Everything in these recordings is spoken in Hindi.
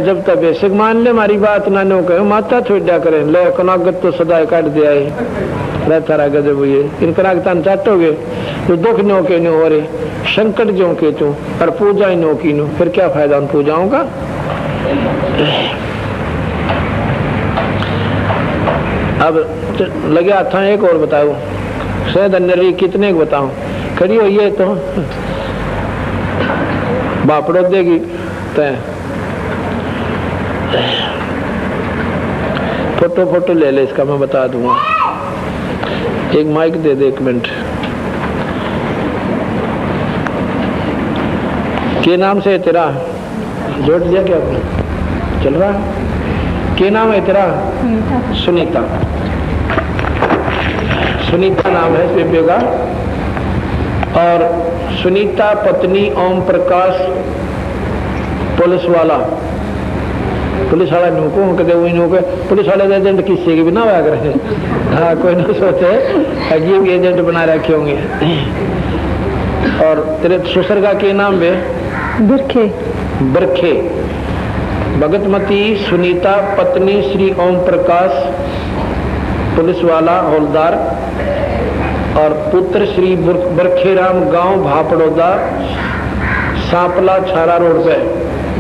जब तक बेसिक मान ले हमारी बात ना नो कहे माता छोड़ा करें ले कनागत तो सदाए काट दिया है तारा गजब हुई इन कनागतान चाटोगे तो दुख नो के नो हो रहे संकट जो के तू और पूजा ही नो की नो फिर क्या फायदा उन पूजाओं का। अब लगे था एक और बताओ शायद अन्य कितने को बताऊं खड़ी हुई है तो बापड़ो देगी तय फोटो ले ले इसका मैं बता दूंगा। एक माइक दे दे 1 मिनट। के नाम से तेरा जोड़ दिया क्या आपने चल रहा के नाम है तेरा? सुनीता। सुनीता नाम है बेबे का और सुनीता पत्नी ओम प्रकाश पुलिस वाला नुको कदे वही नुको पुलिस वाले एजेंट किसी के भी ना हुआ करे। हाँ कोई ना सोचे अजीब एजेंट बना रखे होंगे। और तेरे ससुर का क्या नाम है? बरखे। बरखे। भगतमती सुनीता पत्नी श्री ओम प्रकाश पुलिस वाला हौलदार और पुत्र श्री बरखेराम गांव भापड़ौदा सांपला छारा रोड पे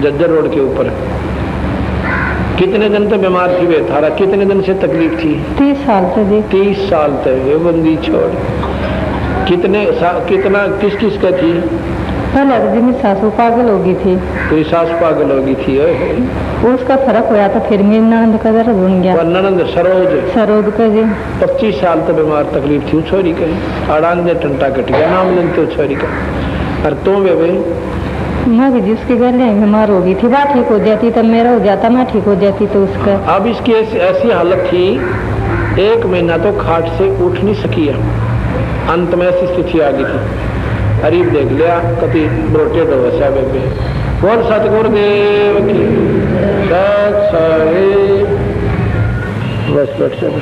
जज्जर रोड के ऊपर। कितने दिन तक बीमार थी वे थारा? कितने दिन से तकलीफ थी? 30 साल से। 30 साल तक ये बंदी छोड़ कितना किस किस का थी? पहले तो मेरी सासू पागल हो गई थी। तेरी सास पागल हो गई थी? उसका फर्क होया था फिर मेरी ननद का दर्द बन गया। ननद सरोज का जी 25 साल तक बीमार तकलीफ थी छोरी के अड़ान दे टंटा कट गया नाम लेते छोरी का। और तुम वे मैं भी जिसके घर बीमार हो गई थी बात ठीक हो जाती तब मेरा हो जाता मैं ठीक हो जाती तो उसका। अब इसकी ऐसी हालत थी 1 महीना तो खाट से उठ नहीं सकी है। अंत में ऐसी स्थिति आ गई थी। हरीब देख लिया कति रोटे दो वैसा बेबे बोल सतगुरुदेव की बस बैठ जाओ।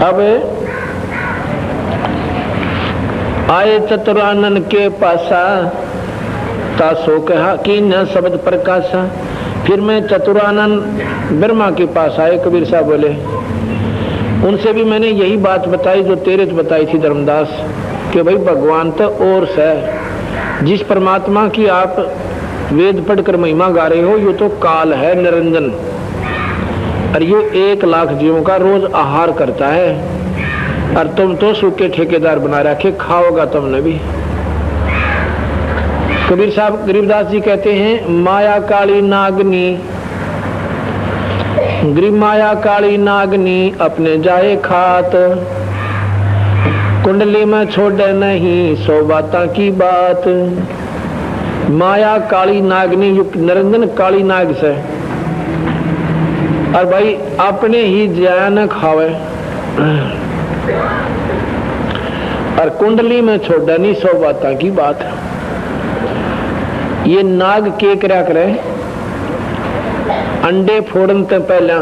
अब आए चतुरानन के पासा तासो कहा कि न शब्द प्रकाशा। फिर मैं चतुरानन ब्रह्मा के पास आए। कबीर साहब बोले उनसे भी मैंने यही बात बताई जो तेरे तो बताई थी धर्मदास कि भाई भगवान तो और है जिस परमात्मा की आप वेद पढ़कर महिमा गा रहे हो ये तो काल है निरंजन और ये 1 लाख जीवों का रोज आहार करता है और तुम तो सूखे ठेकेदार बना रखे खाओगा तुमने भी। कबीर साहब गरीबदास जी कहते हैं माया काली नागनी गरीब माया काली नागनी अपने जाए खात कुंडली में छोड़े नहीं 100 बाता की बात। माया काली नागनी युक्त निरंजन काली नाग से और भाई अपने ही जाया न खावे और कुंडली में छोड़ा नहीं 100 बाता की बात। ये नाग के करा करे अंडे फोड़न से पहले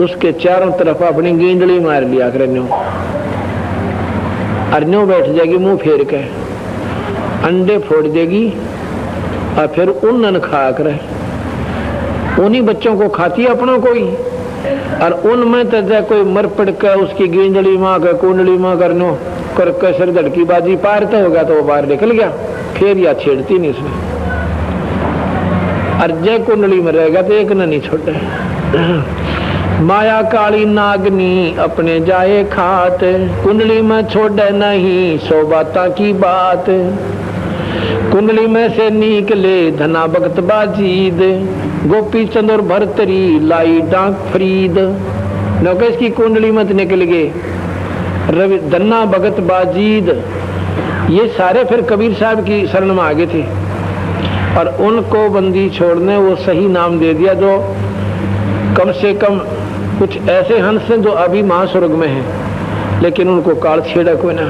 उसके चारों तरफ अपनी गेंदड़ी मार लिया करे न्यो और न्यो बैठ जाएगी मुंह फेर के अंडे फोड़ देगी और फिर उन खा करे उन्हीं बच्चों को खाती है अपनों को ही और उनमें तो कोई मर पड़ कर उसकी गेंदड़ी माँ का कुंडली माँ करनो कर कसर धड़की बाजी पार तो होगा तो वो बाहर निकल गया फिर या छेड़ती नहीं उसमें और जय कुंडली में रहेगा तो एक न नहीं छोड़े। माया काली नागनी अपने जाए खात कुंडली में छोड़े नहीं 100 बाता की बात। कुंडली में से निकले धना भगत बाजीद गोपी चंद और भरतरी लाई डांक फरीद। नौकेश की कुंडली मत निकल गए रवि धन्ना भगत बाजीद ये सारे फिर कबीर साहब की शरण में आगे थे और उनको बंदी छोड़ने वो सही नाम दे दिया जो कम से कम कुछ ऐसे हंस हैं जो अभी महास्वर्ग में हैं लेकिन उनको काल छेड़ा कोई ना।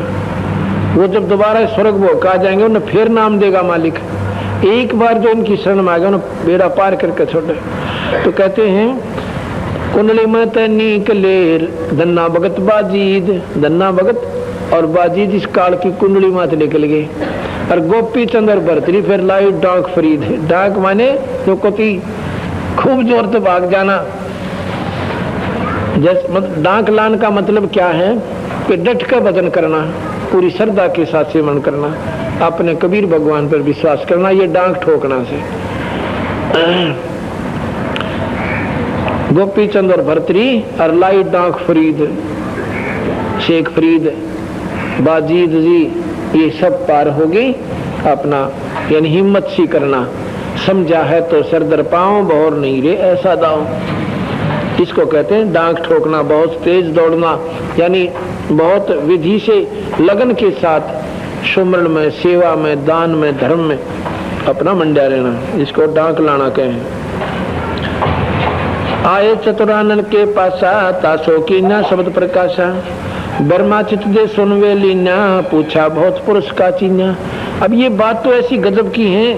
वो जब दोबारा स्वर्ग भोग आ जाएंगे उन्हें फिर नाम देगा मालिक। एक बार जो इनकी शरण में आ गया उन्हें बेड़ा पार करके छोड़े। तो कहते हैं कुंडली में तैनिक लेर धन्ना भगत बाजीद, धन्ना भगत और बाजीद इस काल की कुंडली मात निकल गए। और गोपी चंद्र भरतरी फिर लाई डाक फरीद। डाक माने जो कोती खूब जोर से भाग जाना। जैसे डाक लान का मतलब क्या है कि डट कर भजन करना, पूरी श्रद्धा के साथ सेवन करना, अपने कबीर भगवान पर विश्वास करना, ये डांक ठोकना से। गोपी चंद और भरतरी और लाई डांक फरीद, शेख फरीद, बाजीद जी, ये सब पार हो गई। अपना यानी हिम्मत सी करना, समझा है तो सर दर पाओ, बहर नहीं रे ऐसा दाओ। इसको कहते हैं डांक ठोकना, बहुत तेज दौड़ना, यानी बहुत विधि से लगन के साथ सुमरण में, सेवा में, दान में, धर्म में अपना मंडा रहना, इसको डांक लाना कहें। आए चतुरानन के पासा, तासो की न शब्द प्रकाशा, बर्मा चित दे सुनवे लीना, पूछा बहुत पुरुष का चीना। अब ये बात तो ऐसी गजब की है,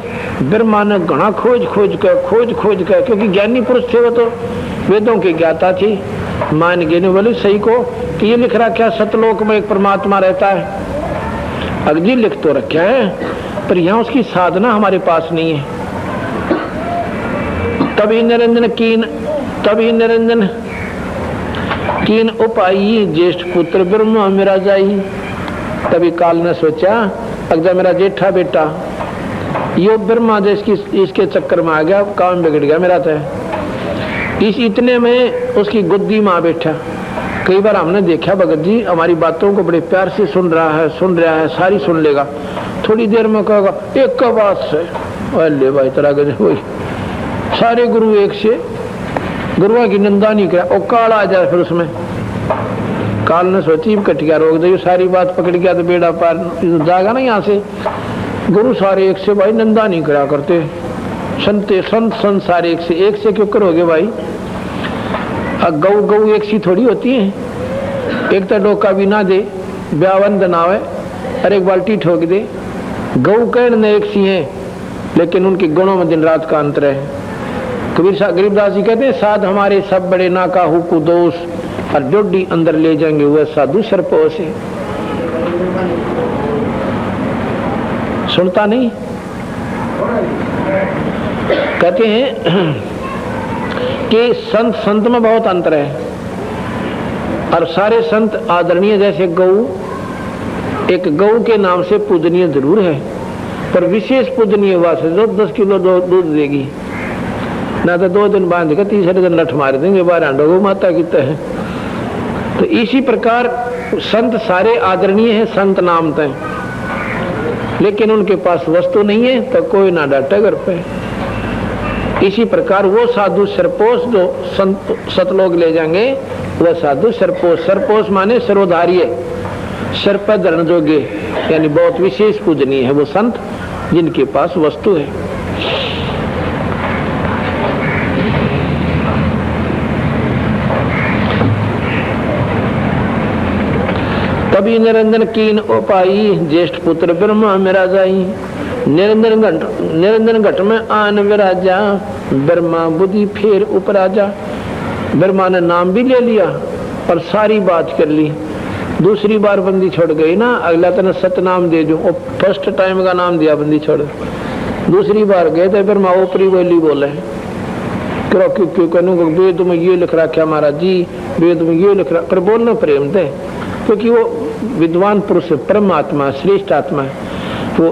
बर्मा ने घना खोज खोज कर, क्योंकि ज्ञानी पुरुष थे वो तो वेदों की ज्ञाता थी, मान गए बोले सही को कि ये लिख रखा सतलोक में एक परमात्मा रहता है। अगजी लिख तो रखा है पर यहाँ उसकी साधना हमारे पास नहीं है। तभी निरंजन कीन उपाई, ज्येष्ठ पुत्र ब्रह्मा मेरा जाई। तभी काल ने सोचा अगर मेरा जेठा बेटा यो ब्रह्मा देश की इसके चक्कर में आ गया, काम बिगड़ गया मेरा तो। इस इतने में उसकी गुद्दी माँ बैठा। कई बार हमने देखा भगत जी हमारी बातों को बड़े प्यार से सुन रहा है, सारी सुन लेगा, थोड़ी देर में कहेगा एक का बात से ले भाई तरह गए सारे गुरु एक से, गुरुआ की निंदा नहीं करा और काल आ जाए। फिर उसमें काल ने सोची कटिया रोक दे, सारी बात पकड़ गया तो बेड़ा पार जाएगा ना। यहाँ से गुरु सारे एक से भाई निंदा नहीं करा करते, संत सारे एक से क्यों करोगे भाई। गौ एक सी थोड़ी होती है, एक तो डोका भी ना दे, ब्यावन दनावे और एक बाल्टी ठोक दे। गौ कहन एक सी है लेकिन उनके गुणों में दिन रात का अंतर है। गरीबदास जी कहते हैं साध हमारे सब बड़े ना काहू को दोष, और डोडी अंदर ले जाएंगे वह साधु सरपो से। सुनता नहीं, कहते हैं कि संत में बहुत अंतर है और सारे संत आदरणीय। जैसे गऊ, एक गऊ के नाम से पूजनीय जरूर है पर विशेष पूजनीय वासे जो 10 किलो दूध देगी ना, तो 2 दिन बांध के तीसरे दिन लठ मार देंगे, 12 गौ माता की तह। तो इसी प्रकार संत सारे आदरणीय है, संत नाम तय, लेकिन उनके पास वस्तु नहीं है तो कोई ना डांटे घर पे। इसी प्रकार वो साधु सरपोष जो सतलोक ले जाएंगे वह साधु सरपोष। सरपोष माने सर्वधार्य, सर पर धरण जोगे, यानी बहुत विशेष पूजनीय है वो संत जिनके पास वस्तु है। तभी निरंजन कीन उपाई, ज्येष्ठ पुत्र ब्रह्मा मेरा जाई। निरंजन घट में आन विराजा, ब्रह्मा बुद्धि फेर उपराजा। ब्रह्मा ने नाम भी ले लिया और सारी बात कर ली। दूसरी बार बंदी छोड़ गई ना, अगला तो सतनाम दे दो, और फर्स्ट टाइम का नाम दिया बंदी छोड़। दूसरी बार गए थे ब्रह्मा ऊपरी बोली बोले क्यों वेद में ये लिख रखा महाराज जी, वेद में ये लिख रहा, पर बोलना प्रेम थे क्योंकि वो विद्वान पुरुष परमात्मा श्रेष्ठ आत्मा है, वो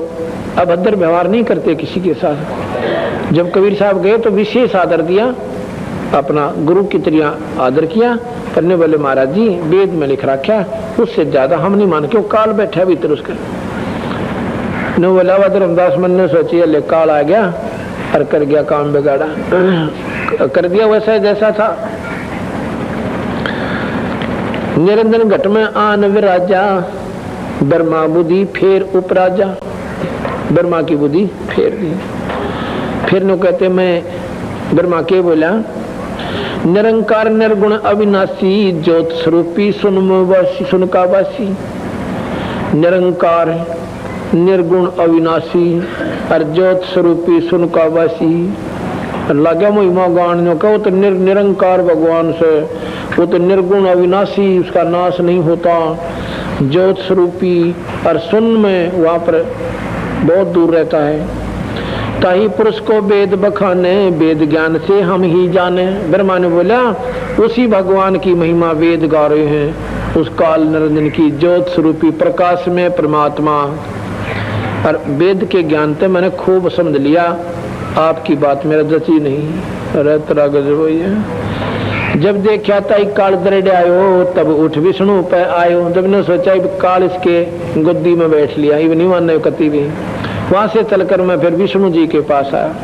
अभद्र व्यवहार नहीं करते किसी के साथ। जब कबीर साहब गए तो विशेष आदर दिया, अपना गुरु की तरह आदर किया। करने वाले महाराज जी वेद में लिख रखा, उससे ज्यादा हम नहीं मान, क्यों काल बैठा भीतर उसका। बोला धर्मदास मन ने सोची ले काल आ गया और कर गया काम बिगाड़ा, कर दिया वैसा जैसा था। निरंजन घट में आन विराजा, ब्रह्मा बुद्धि फेर उपराजा। ब्रह्मा की बुद्धि फेर दी। फिर नो कहते मैं ब्रह्मा के बोला निरंकार निर्गुण अविनाशी ज्योत स्वरूपी सुनमवासी सुनकावासी। निरंकार निर्गुण अविनाशी और ज्योत स्वरूपी सुनकावासी। लगे महिमा गान कहो तो निरंकार भगवान से, वो तो निर्गुण अविनाशी, उसका नाश नहीं होता। ज्योत स्वरूपी और सुन में वहां पर बहुत दूर रहता है। ताही पुरुष को वेद बखाने, वेद ज्ञान से हम ही जाने। ब्रह्मा ने बोला उसी भगवान की महिमा वेद गा रहे हैं, उस काल निरंजन की ज्योत स्वरूपी प्रकाश में परमात्मा। और वेद के ज्ञान से मैंने खूब समझ लिया, आपकी बात मेरा जची नहीं। रहता गजब है। जब देखा था काल दरड़े आयो, तब उठ विष्णु पे आयो। जब ने सोचा काल इसके गुद्दी में बैठ लिया, ये नहीं मानने कती भी। वहां से चलकर मैं फिर विष्णु जी के पास आया।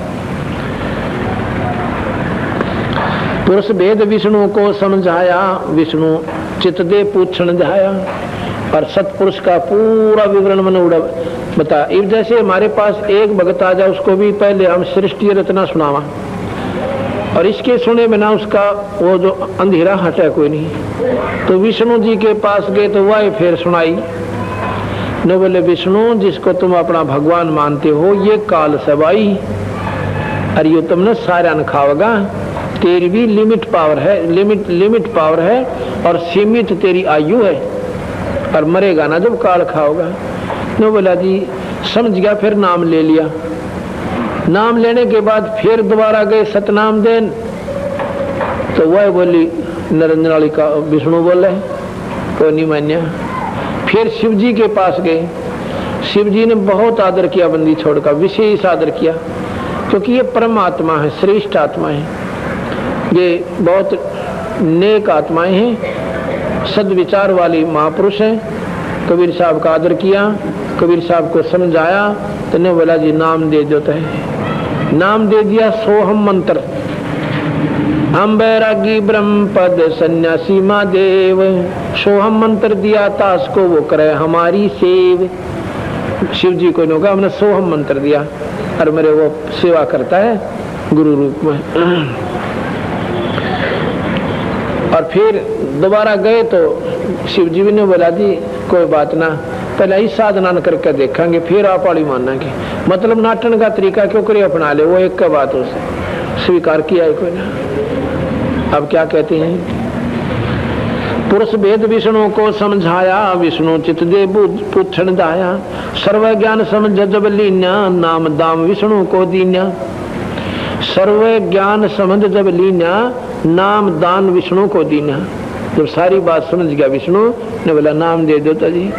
पुरुष भेद विष्णु को समझाया, विष्णु चित दे पूछण जाया। और सतपुरुष का पूरा विवरण मैंने बता। इस जैसे हमारे पास एक भगत आ जाए, उसको भी पहले हम सृष्टि रचना सुनावा, और इसके सुने बिना उसका वो जो अंधेरा हटा कोई नहीं। तो विष्णु जी के पास गए तो वह फिर सुनाई। न बोले विष्णु जिसको तुम अपना भगवान मानते हो, ये काल सवाई, और ये तुमने सारा न खाओगा। तेरी भी लिमिट पावर है, लिमिट पावर है, और सीमित तेरी आयु है, और मरेगा ना जब काल खाओगा। न बोला जी समझ गया। फिर नाम ले लिया। नाम लेने के बाद फिर दोबारा गए सतनाम देन, तो वह बोली निरंजन वाली का विष्णु बोल रहे, कोई नहीं मान्या। फिर शिव जी के पास गए। शिव जी ने बहुत आदर किया, बंदी छोड़कर विशेष आदर किया, क्योंकि ये परमात्मा है, श्रेष्ठ आत्मा है, ये बहुत नेक आत्माएं हैं, सद्विचार वाली महापुरुष हैं। कबीर साहब का आदर किया, कबीर साहब को समझाया, तो ने बोला जी नाम दे देता है। नाम दे दिया सोहम मंत्र। हम बैरागी ब्रह्म पद सन्यासी महादेव। सोहम मंत्र दिया था, उसको वो करे हमारी सेव। शिव जी को होगा, हमने सोहम मंत्र दिया, और मेरे वो सेवा करता है गुरु रूप में। और फिर दोबारा गए तो शिव जी ने बोला जी कोई बात ना, पहले ही साधना करके देखेंगे, फिर आप वाली मानेंगे। मतलब नाटन का तरीका क्यों करे अपना ले, वो एक का बात उसे स्वीकार किया है कोई ना। अब क्या कहते हैं, पुरुष भेद विष्णु को समझाया, विष्णु चित दे पूछण दाया। सर्व ज्ञान समझ जब लीन्या, नाम दाम विष्णु को दीन्या। सर्व ज्ञान समझ जब लीन्या, नाम दान विष्णु को दीन्या। जब सारी बात समझ गया विष्णु ने बोला नाम दे दो जी।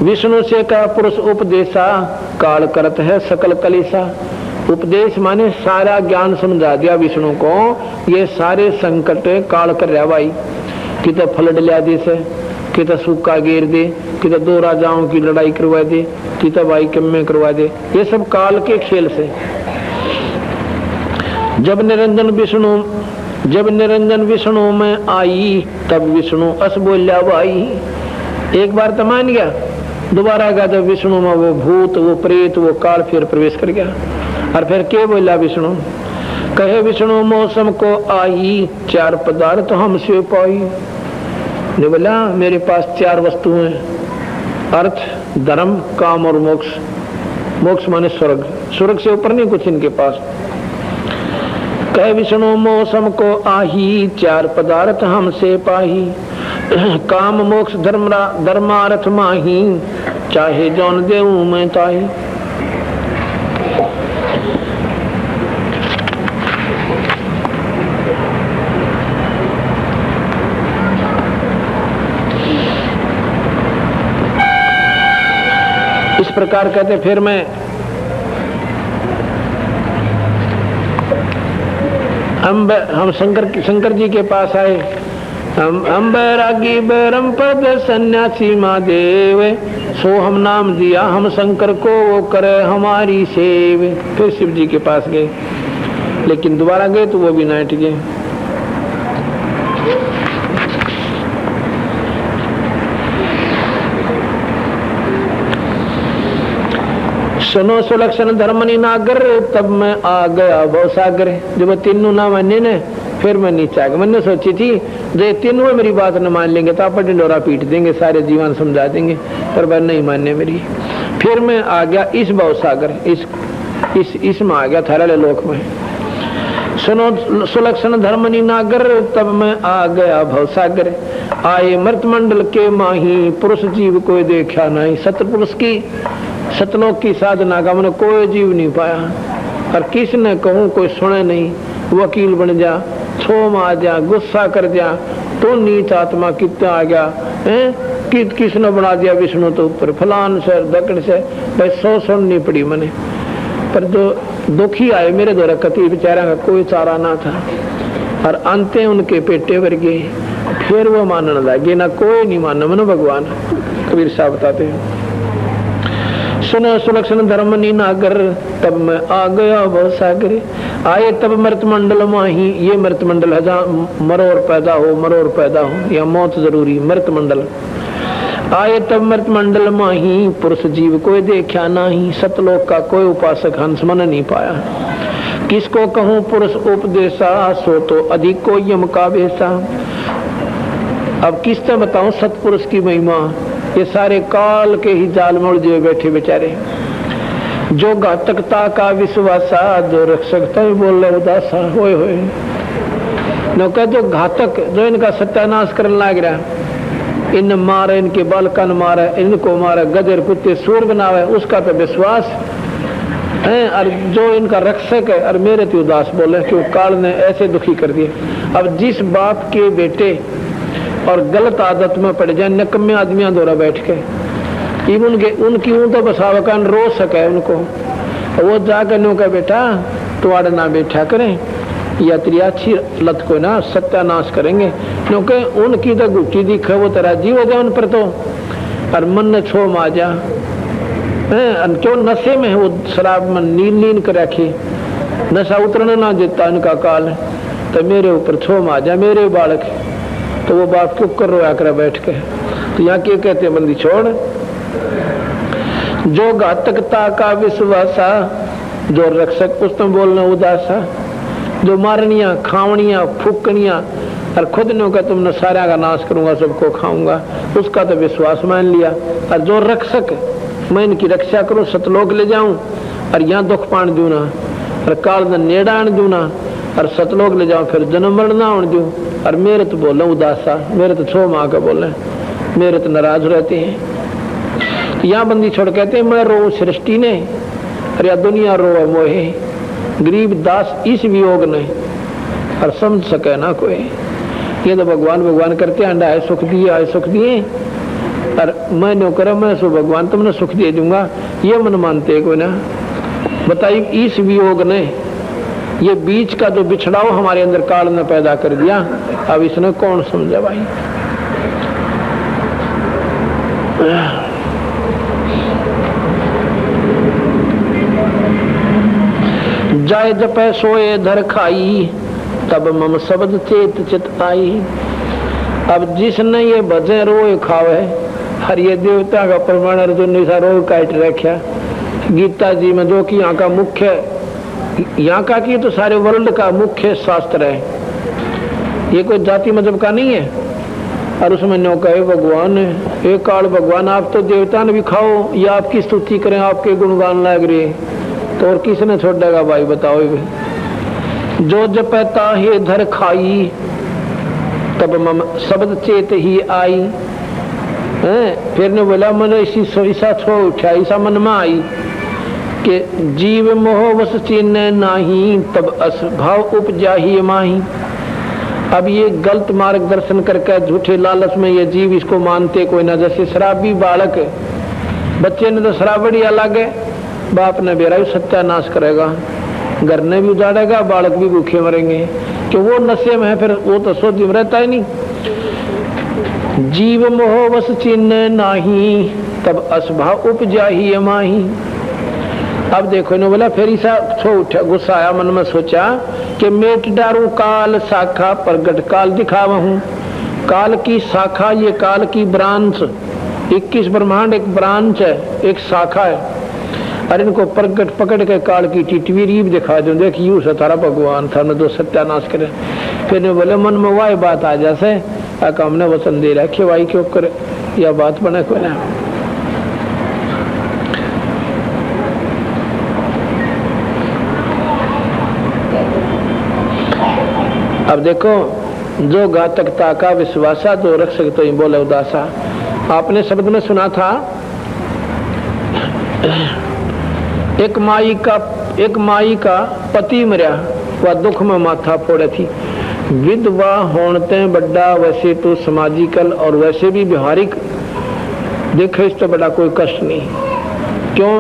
विष्णु से कहा पुरुष उपदेशा, काल करत है सकल कलिसा। उपदेश माने सारा ज्ञान समझा दिया विष्णु को, ये सारे संकट काल कर रहा भाई। कि तो फ्लड लिया दे से, कि तो सूखा गिर दे, कि तो दो राजाओं की लड़ाई करवा दे, कि तो भाई कम करवा दे, ये सब काल के खेल से। जब निरंजन विष्णु में आई, तब विष्णु अस बोल्या भाई। एक बार तो मान गया, दोबारा गया जब विष्णु में वो भूत, वो प्रेत, वो काल फिर प्रवेश कर गया। और फिर क्या बोला विष्णु, कहे विष्णु मौसम को आई, चार पदार्थ हमसे पाई। ने बोला मेरे पास चार वस्तुएं, अर्थ, धर्म, काम और मोक्ष। मोक्ष माने स्वर्ग, स्वर्ग से ऊपर नहीं कुछ इनके पास। कहे विष्णु मौसम को आही, चार पदार्थ हमसे पाही। काम मोक्ष धर्मार्थ माही, चाहे जौन देऊं मैं ताही। इस प्रकार कहते फिर मैं हम शंकर जी के पास आए। हम बैरागी बैरम पद सन्यासी महादेव। सो हम नाम दिया हम शंकर को, वो करे हमारी सेव। फिर शिव जी के पास गए, लेकिन दोबारा गए तो वो भी ना हट गए। सुनो सुलक्षण धर्मनि नागर, तब मैं आ गया भवसागर। जब वो तीनों ना माने ने फिर मैं नीचे आ गया। मैंने सोची थी जो तीनों मेरी बात न मान लेंगे तो आप डंडोरा पीट देंगे, सारे जीवन समझा देंगे, पर वह नहीं मानने मेरी। फिर मैं आ गया इस भवसागर, इसमें आ गया थारे लोक में। सुनो सुलक्षण धर्मनि नागर, तब मैं आ गया भवसागर। आए मृत मंडल के माही, पुरुष जीव कोई देखा नहीं। सतपुरुष की सतलोक की साधना का मैंने कोई जीव नहीं पाया। और किसने कहूँ कोई सुने नहीं। वकील बन जा, छोम आ जा, गुस्सा कर जा, तो नीच आत्मा कितना आ गया है। किसने बना दिया विष्णु तो ऊपर, फलान से दकड़ से, भाई सौ सुननी पड़ी मैंने। पर जो दुखी आए मेरे द्वारा कति बेचारा का कोई चारा ना था। और अंते उनके पेटे भर गए। फिर वो मानने लगे ना, कोई नहीं मानना मनो भगवान। कबीर साहब बताते हैं, सुनो सुलक्षण धर्मनि नागर, तब मैं आ गया भवसागर। आए तब मृत मंडल माही, ये मृत मंडल है जहाँ मरो और पैदा हो, मरो और पैदा हो, या मौत जरूरी, मृत मंडल। आए तब मृत मंडल माही, पुरुष जीव कोई देखा नाही। सतलोक का कोई उपासक हंस मन नहीं पाया। किसको कहूँ पुरुष उपदेशा, सो तो अधिक को यम का वेशा। अब किससे बताऊं सतपुरुष की महिमा। ये सारे काल के ही जाल में उलझे बैठे बेचारे। जो घातकता का विश्वासा, जो रक्षकता ही बोल रहे उदासा। होए होए नौका जो घातक, जो इनका सत्यानाश करने लग रहा, इन मारे, इनके बालकन मारे, इनको मारे, गजर कुत्ते सूर बनावे, उसका तो विश्वास है। और जो इनका रक्षक है, और मेरे तो उदास बोले क्यों काल ने ऐसे दुखी कर दिए। अब जिस बाप के बेटे और गलत आदत में पड़ जाए, नकम्मे आदमियां द्वारा बैठ के उनकी ऊँ तो बसावकान रो सके उनको, वो जाकर नो का बेटा तुम्हारा ना बैठा करें, या तेरी अच्छी लत को ना सत्यानाश करेंगे। क्योंकि उनकी तो गुट्टी दिखे वो तेरा जीव हो जाए उन पर तो, और मन न छो मा जा। क्यों नशे में वो शराब में नील कर रखी, नशा उतरने ना देता इनका काल। तो मेरे ऊपर छो मा जा, मेरे बालक। तो वो बाप क्यों कर रोया कर बैठ के। तो यहाँ क्या कहते हैं, बंदी छोड़। जो घातकता का विश्वासा, जो रक्षक उसमें बोलना उदासा। जो मारनिया, खावनिया, फूकनिया, और खुद ने कहा तुमने सारा का नाश करूंगा, सबको खाऊंगा, उसका तो विश्वास मान लिया। और जो रक्षक, मैं इनकी रक्षा करूं, सतलोक ले जाऊं, और यहाँ दुख पान दूं ना, और काल न नेड़ा आन दूं ना, और सतलोक ले जाऊं, फिर जन्म मरण ना होने दूं। और मेरे तो बोले उदासा, मेरे तो छो माँ का बोले, मेरे तो नाराज रहते हैं। यहाँ बंदी छोड़ कहते हैं मैं रो सृष्टि ने, और या दुनिया रो मोहे। गरीब दास इस वियोग ने, और समझ सके ना कोई। ये तो भगवान भगवान करते अंडा है सुख दिए, आए सुख दिए, और मैं नो करा मैं सो भगवान तुमने सुख दे दूंगा, ये मन मानते कोई ना। बताइए इस वियोग ने, ये बीच का जो बिछड़ाव हमारे अंदर काल ने पैदा कर दिया, अब इसने कौन समझा भाई। जाय जपै सोए धर खाई, तब मम शब्द चेत चित आई। अब जिसने ये भजे रोए खावे, हर ये देवता का प्रमाण अर्जुन ने रोग काट रखा। गीता जी में जो कि यहाँ का मुख्य, यहाँ का की तो सारे वर्ल्ड का मुख्य शास्त्र है, ये कोई जाति मजहब का नहीं है। और उसमें नो कहे भगवान, एक काल भगवान आप तो देवता ने भी खाओ, या आपकी स्तुति करें, आपके गुणगान लग रहे, तो और किसने छोड़ेगा भाई बताओ। जो जपता है धर खाई, तब मम शब्द चेत ही आई। फिर ने बोला मन ऐसा छो उठा, ऐसा मन में आई कि जीव मोह वस चिन्ह नाही, तब असभाव उपजा ही माही। अब ये गलत मार्गदर्शन करके झूठे लालच में ये जीव इसको मानते कोई ना। जैसे शराबी बालक, बच्चे ने तो शराब बड़ी अलग है, बाप ने बेरा सत्यानाश करेगा, घर ने भी उजाड़ेगा, बालक भी भूखे मरेंगे, कि वो नशे में है, फिर वो तो सोच में रहता ही नहीं। जीव मोह वस चिन्ह नाही, तब असभाव उपजा ही माही। अब देखो इन्होंने बोला, फिर ऐसा छो उठा, गुस्सा आया मन में, सोचा कि मेट डारू काल शाखा, प्रगट काल दिखावा हूँ। काल की शाखा, ये काल की ब्रांच, 21 ब्रह्मांड एक ब्रांच है, एक शाखा है। अरे इनको प्रकट पकड़ के काल की टिटवी रीब दिखा दो, देख यूं से तारा भगवान था न तो सत्यानाश करे। फिर ने बोले मन में वाई बात आ जैसे हमने वचन दे रखे वाई क्यों करे, यह बात बने को ना। अब देखो जो घातकता का विश्वासा तो रख सकते ही बोले उदासा। आपने शब्द में सुना था एक माई का पति मरिया वह दुख में माथा फोड़े थी। विधवा होने बड़ा वैसे तो सामाजिकल और वैसे भी व्यवहारिक देखे इस तो बड़ा कोई कष्ट नहीं। क्यों?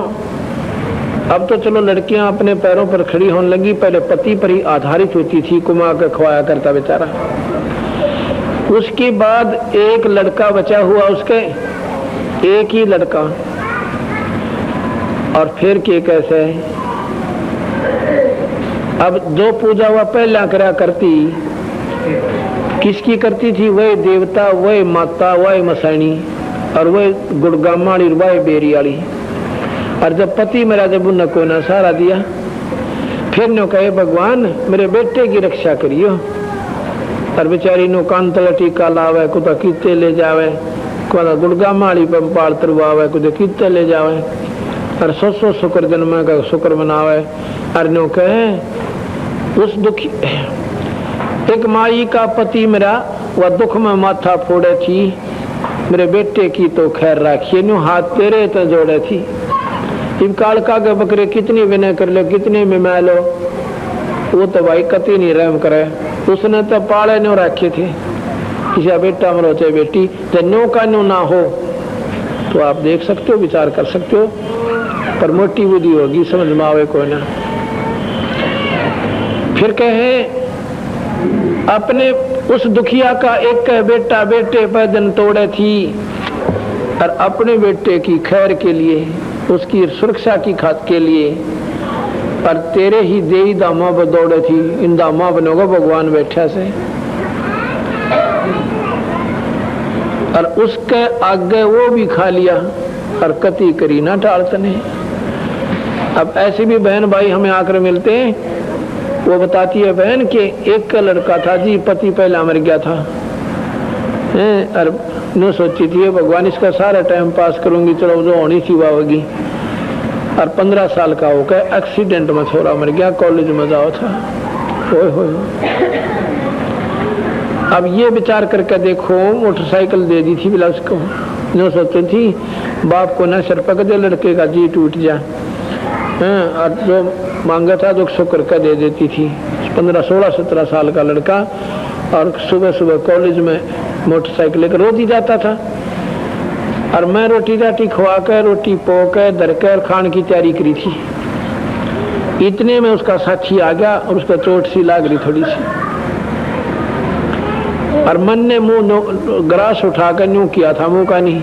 अब तो चलो लड़कियां अपने पैरों पर खड़ी होने लगी, पहले पति पर ही आधारित होती थी, कुमा कर खवाया करता बेचारा। उसके बाद एक लड़का बचा हुआ उसके, एक ही लड़का, और फिर के कैसे अब जो पूजा वह पहला करा करती, किसकी करती थी? वह देवता, वह माता, वह मसाणी और वह गुड़गामाड़ी, वह बेरियाली। और जब पति मेरा जब उन को ना सहारा दिया, फिर नो कहे भगवान मेरे बेटे की रक्षा करियो। और बेचारी नो कान तले टीका लावे, कुछ कीते ले जावे, कुछ गुड़गामाड़ी पर पाल तरवावे, कुछ कीते ले जावे, और सो शुक्र जन्म का शुक्र मनावे। और नो कहे उस दुखी एक माई का पति मेरा वह दुख में माथा फोड़े थी, मेरे बेटे की तो खैर राखिए, नो हाथ तेरे तो जोड़े थी। इन कालका के बकरे कितनी विनय कर लो, कितने में मैं लो, वो तो भाई कति नहीं रहम करे। उसने तो पाले नो रखे थे, किसी बेटा मरो चाहे बेटी, जब नो का नो ना हो तो आप देख सकते हो, विचार कर सकते हो, पर मोटी बुद्धि होगी, समझ में आवे कोई ना। फिर कहे अपने उस दुखिया का एक बेटा बेटे पैदन तोड़े थी, और अपने बेटे की खैर के लिए, उसकी सुरक्षा की खात के लिए, पर तेरे ही देही दामा पर दौड़े थी। इन दामा बनोगा भगवान बैठा से, और उसके आगे वो भी खा लिया, और कति करी ना टालतने। अब ऐसे भी बहन भाई हमें आकर मिलते हैं, वो बताती है बहन कि एक का लड़का था जी, पति पहला मर गया था, और न सोची थी भगवान इसका सारा टाइम पास करूंगी, चलो जो होनी थी वह होगी। और 15 साल का होकर एक्सीडेंट में छोरा मर गया, कॉलेज में जाओ था। हो अब ये विचार करके देखो, मोटरसाइकिल दे दी थी बिलास को, जो सोची थी बाप को न सरपक दे, लड़के का जी टूट जा, और जो मांगा था जो शुक्र का दे देती थी। 15, 16, 17 साल का लड़का, और सुबह सुबह कॉलेज में मोटरसाइकिल लेकर रोज ही जाता था। और मैं रोटी राटी खवा कर, रोटी पोकर दरकर खान की तैयारी करी थी। इतने में उसका साथी आ गया, और उसका चोट सी लाग रही थोड़ी सी, और मन ने मुंह ग्रास उठाकर यूं किया था, मुंह का नहीं।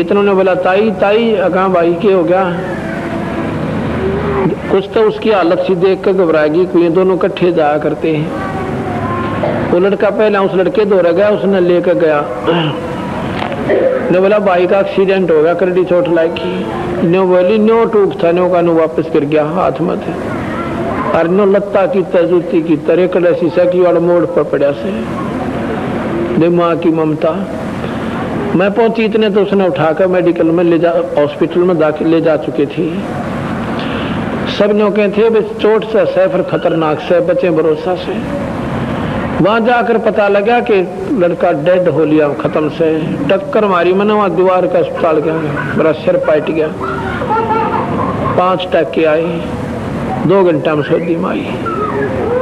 इतनों ने बोला ताई ताई, अगा भाई के हो गया? कुछ तो उसकी हालत सी देख कर घबराएगी, कोई दोनों इकट्ठे जाया करते हैं। वो लड़का पहला उस लड़के दौड़ गया, उसने लेकर गया, ने बोला भाई का एक्सीडेंट हो गया, करड़ी चोट लागी। नो बोली नो टूक था, नो का नो वापस कर गया हाथ में थे, और नो लत्ता की जूती की तरह कड़े शीशा की वाला मोड़ पर पड़ा से माँ की ममता। मैं पहुंची इतने तो उसने उठाकर मेडिकल में ले जा, हॉस्पिटल में दाखिल ले जा चुके थे। सब नो कहते थे चोट से सैफर खतरनाक से बचे भरोसा से। वहां जाकर पता लगा कि लड़का डेड हो लिया, खत्म से टक्कर मारी मैंने, वहां दीवार का अस्पताल गया, मेरा सिर पाट गया, 5 टक्के आए, 2 घंटा में सोदी माई।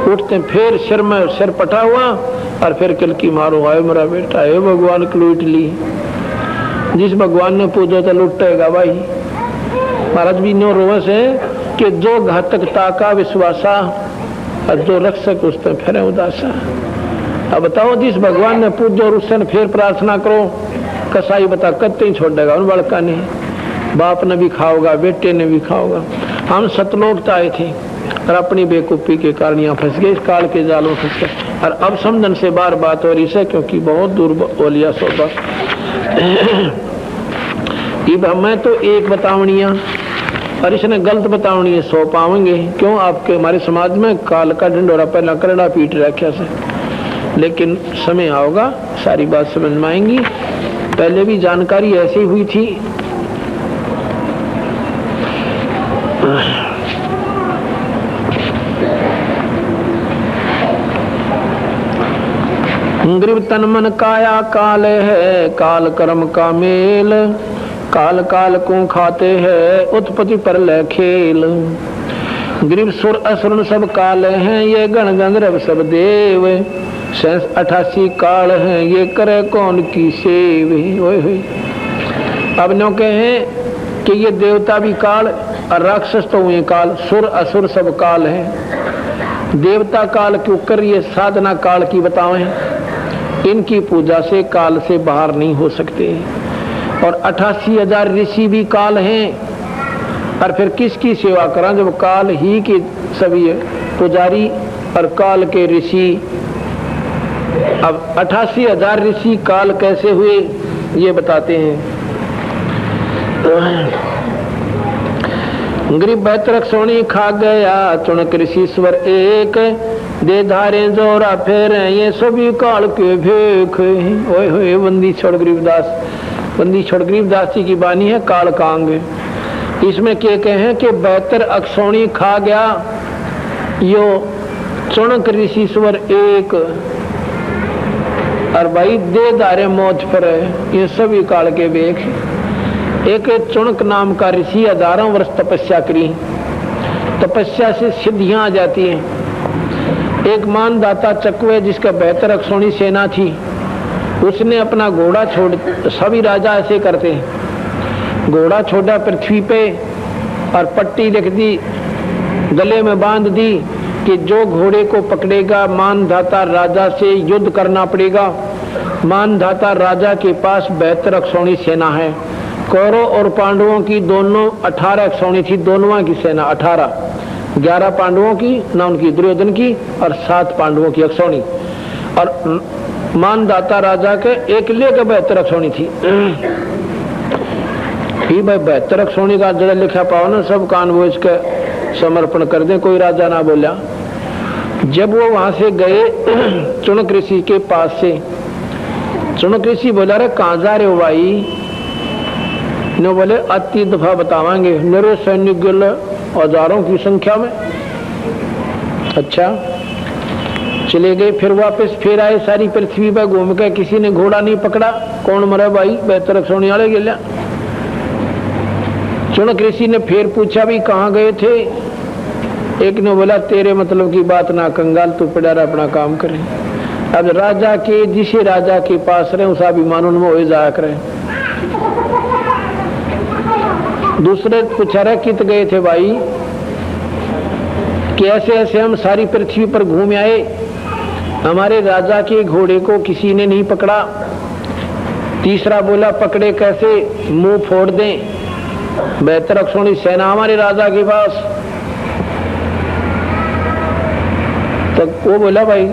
उठते फिर सिर पटा हुआ, और फिर किलकी मारो, आए मेरा बेटा, है भगवान को लूट ली। जिस भगवान ने पूजो तो लुटेगा भाई। महाराज भी नो रोवस है कि जो घातकता का विश्वासा, और जो रक्षक उस पर फिर उदासा। अब बताओ जिस भगवान ने पूजो और उससे फिर प्रार्थना करो, कसाई बता कत्ते ही छोड़ देगा उन बड़का ने, बाप ने भी खाओगा, बेटे ने भी खाओगा। हम सतलोक आए थे, और अपनी बेकूफी के कारण यहाँ फंस गए, इस काल के जालों फंस गए। और अब समझन से बार बात हो रही है, क्योंकि बहुत दूर बोलिया सौदा। मैं तो एक बतावनिया और इसने गलत बतावनी है 100 पावेंगे। क्यों? आपके हमारे समाज में काल का ढंडोरा पहला करड़ा पीट रखा से, लेकिन समय आओगा सारी बात समझ में आएंगी। पहले भी जानकारी ऐसी हुई थी। ग्रीव तन मन काया काल है, काल कर्म का मेल, काल काल को खाते हैं उत्पत्ति पर ले खेल। ग्रीव सुर असुर सब काल हैं, ये गण गंधर्व सब देव, 88 काल हैं, ये करे कौन की सेव। ओए होए, अब नो कहे कि ये देवता भी काल और राक्षस तो हुए काल, सुर असुर सब काल हैं। देवता काल क्यों कर, ये साधना काल की बताएं। इनकी पूजा से काल से बाहर नहीं हो सकते। और 88,000 ऋषि भी काल हैं। और फिर किसकी सेवा करा जब काल ही के सभी पुजारी और काल के ऋषि। अब 88,000 ऋषि काल कैसे हुए ये बताते हैं। ग्रीव बेहतर सोनी खा गया, चुनक ऋषिश्वर एक, दे धारे जोरा फेर, ये सभी काल के भेख। ओए होए, बंदी छोड़ गरीबदास, बंदी छोड़ गरीबदास जी की बानी है काल कांग। इसमें क्या कहें कि बेहतर अक्षौणी खा गया, यो चुनक ऋषिश्वर एक, और भाई दे धारे मौत पर, ये सभी काल के भेख। एक चुनक नाम का ऋषि 1000 वर्ष तपस्या करी, तपस्या से सिद्धियां आ जाती हैं। एक मानदाता चकवे जिसका बेहतर अक्षौणी सेना थी, उसने अपना घोड़ा छोड़, सभी राजा ऐसे करते हैं, घोड़ा छोड़ा पृथ्वी पे और पट्टी लिख दी, गले में बांध दी कि जो घोड़े को पकड़ेगा मानदाता राजा से युद्ध करना पड़ेगा। मानदाता राजा के पास बेहतर अक्षौणी सेना है। कौरव और पांडवों की दोनों 18 अक्षौणी थी, दोनों की सेना 18, 11 पांडवों की ना उनकी दुर्योधन की और 7 पांडवों की अक्षौणी। और मानदाता राजा के एक के बेहतर अक्षौणी थी। भाई बेहतर अक्षौणी का जरा लिखा पाओ ना, सब कान वो इसके समर्पण कर दे, कोई राजा ना बोला। जब वो वहां से गए चुनक ऋषि के पास से, चुनक ऋषि बोला रे कहां जा रहे हो भाई? ने बोले अति दफा बतावांगे, मेरे सैनिक गिल हजारों की संख्या में। अच्छा, चले गए, फिर वापस फिर आए, सारी पृथ्वी पर घूम के किसी ने घोड़ा नहीं पकड़ा। कौन मरा भाई? बेहतर सोने वाले गिला। चुनक ऋषि ने फिर पूछा भी कहाँ गए थे? एक ने बोला तेरे मतलब की बात ना कंगाल, तू पड़ा अपना काम करे। अब राजा के जिसे राजा के पास रहे उस अभिमान उनमें हो जाया करे। दूसरे पूछा रहे कित गए थे भाई? कि ऐसे ऐसे हम सारी पृथ्वी पर घूम आए, हमारे राजा के घोड़े को किसी ने नहीं पकड़ा। तीसरा बोला पकड़े कैसे, मुंह फोड़ दें, बेहतर अक्षौणी सेना हमारे राजा के पास। तो वो बोला भाई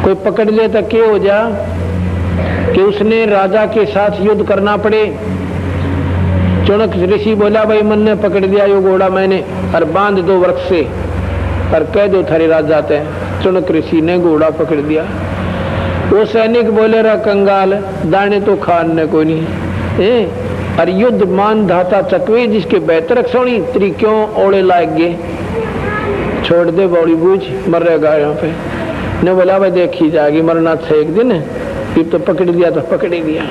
कोई पकड़ ले तो क्या हो जा कि उसने राजा के साथ युद्ध करना पड़े। चुनक ऋषि बोला भाई मन ने पकड़ लिया यो घोड़ा मैंने, और बांध दो वृक्ष से और कह दो थारे राज जाते हैं। चुनक ऋषि ने घोड़ा पकड़ दिया। वो सैनिक बोले रहा कंगाल, दाने तो खाने को नहीं। और युद्ध मान धाता चकवे जिसके बेहतर अक्षौणी त्री क्यों ओढ़े लाग गए, छोड़ दे बौड़ी बूझ मर रहेगा यहाँ पे। ने बोला भाई देखी जाएगी, मरना था एक दिन, फिर तो पकड़ दिया तो पकड़ ही दिया।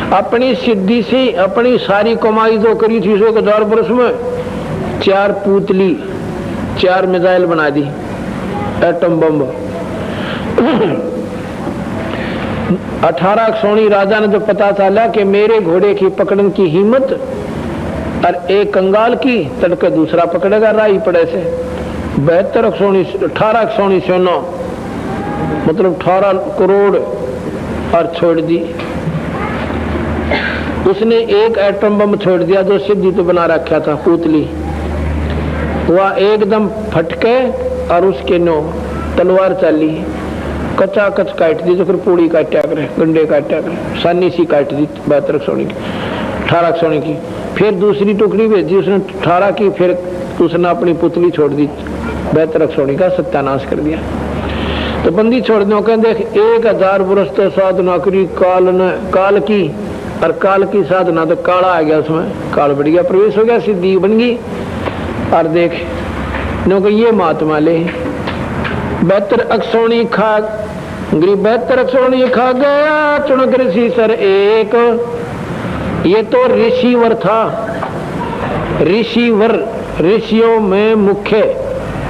अपनी सिद्धि से अपनी सारी कमाई जो करी थी 1,000 वर्ष में 4 पुतली 4 मिसाइल बना दी, एटम बम। 18 अक्षौणी राजा ने जो पता चला कि मेरे घोड़े की पकड़ने की हिम्मत और एक कंगाल की, तड़के दूसरा पकड़ेगा राही पड़े से। 72 अक्षौणी 18 अक्षौणी सेना मतलब 18 करोड़ और छोड़ दी। उसने एक एटम बम छोड़ दिया जो सिद्धि तो बना रखा था पुतली, वह एकदम फटके और उसके नो तलवार चली, कच्चा कच काट दी, तो फिर पूड़ी काटा करे, गंडे काटा करे, सानी सी काट दी 72 अक्षौणी की, 18 अक्षौणी की। फिर दूसरी टुकड़ी भेजी उसने 18 की, फिर उसने अपनी पुतली छोड़ दी, बैतरक्षोणी का सत्यानाश कर दिया। तो बंदी छोड़ दो, कहें देख 1000 वर्ष तो साधना करी काल की, और काल की साधना तो काला आ गया, उसमें काल बढ़ गया, प्रवेश हो गया, सिद्धि बन गई। और देख नो कि ये महात्मा ले बेहतर अक्षोणी खा गरीब, बेहतर अक्षोणी खा गया चुनक ऋषि सर एक। ये तो ऋषिवर था, ऋषिवर ऋषियों में मुख्य,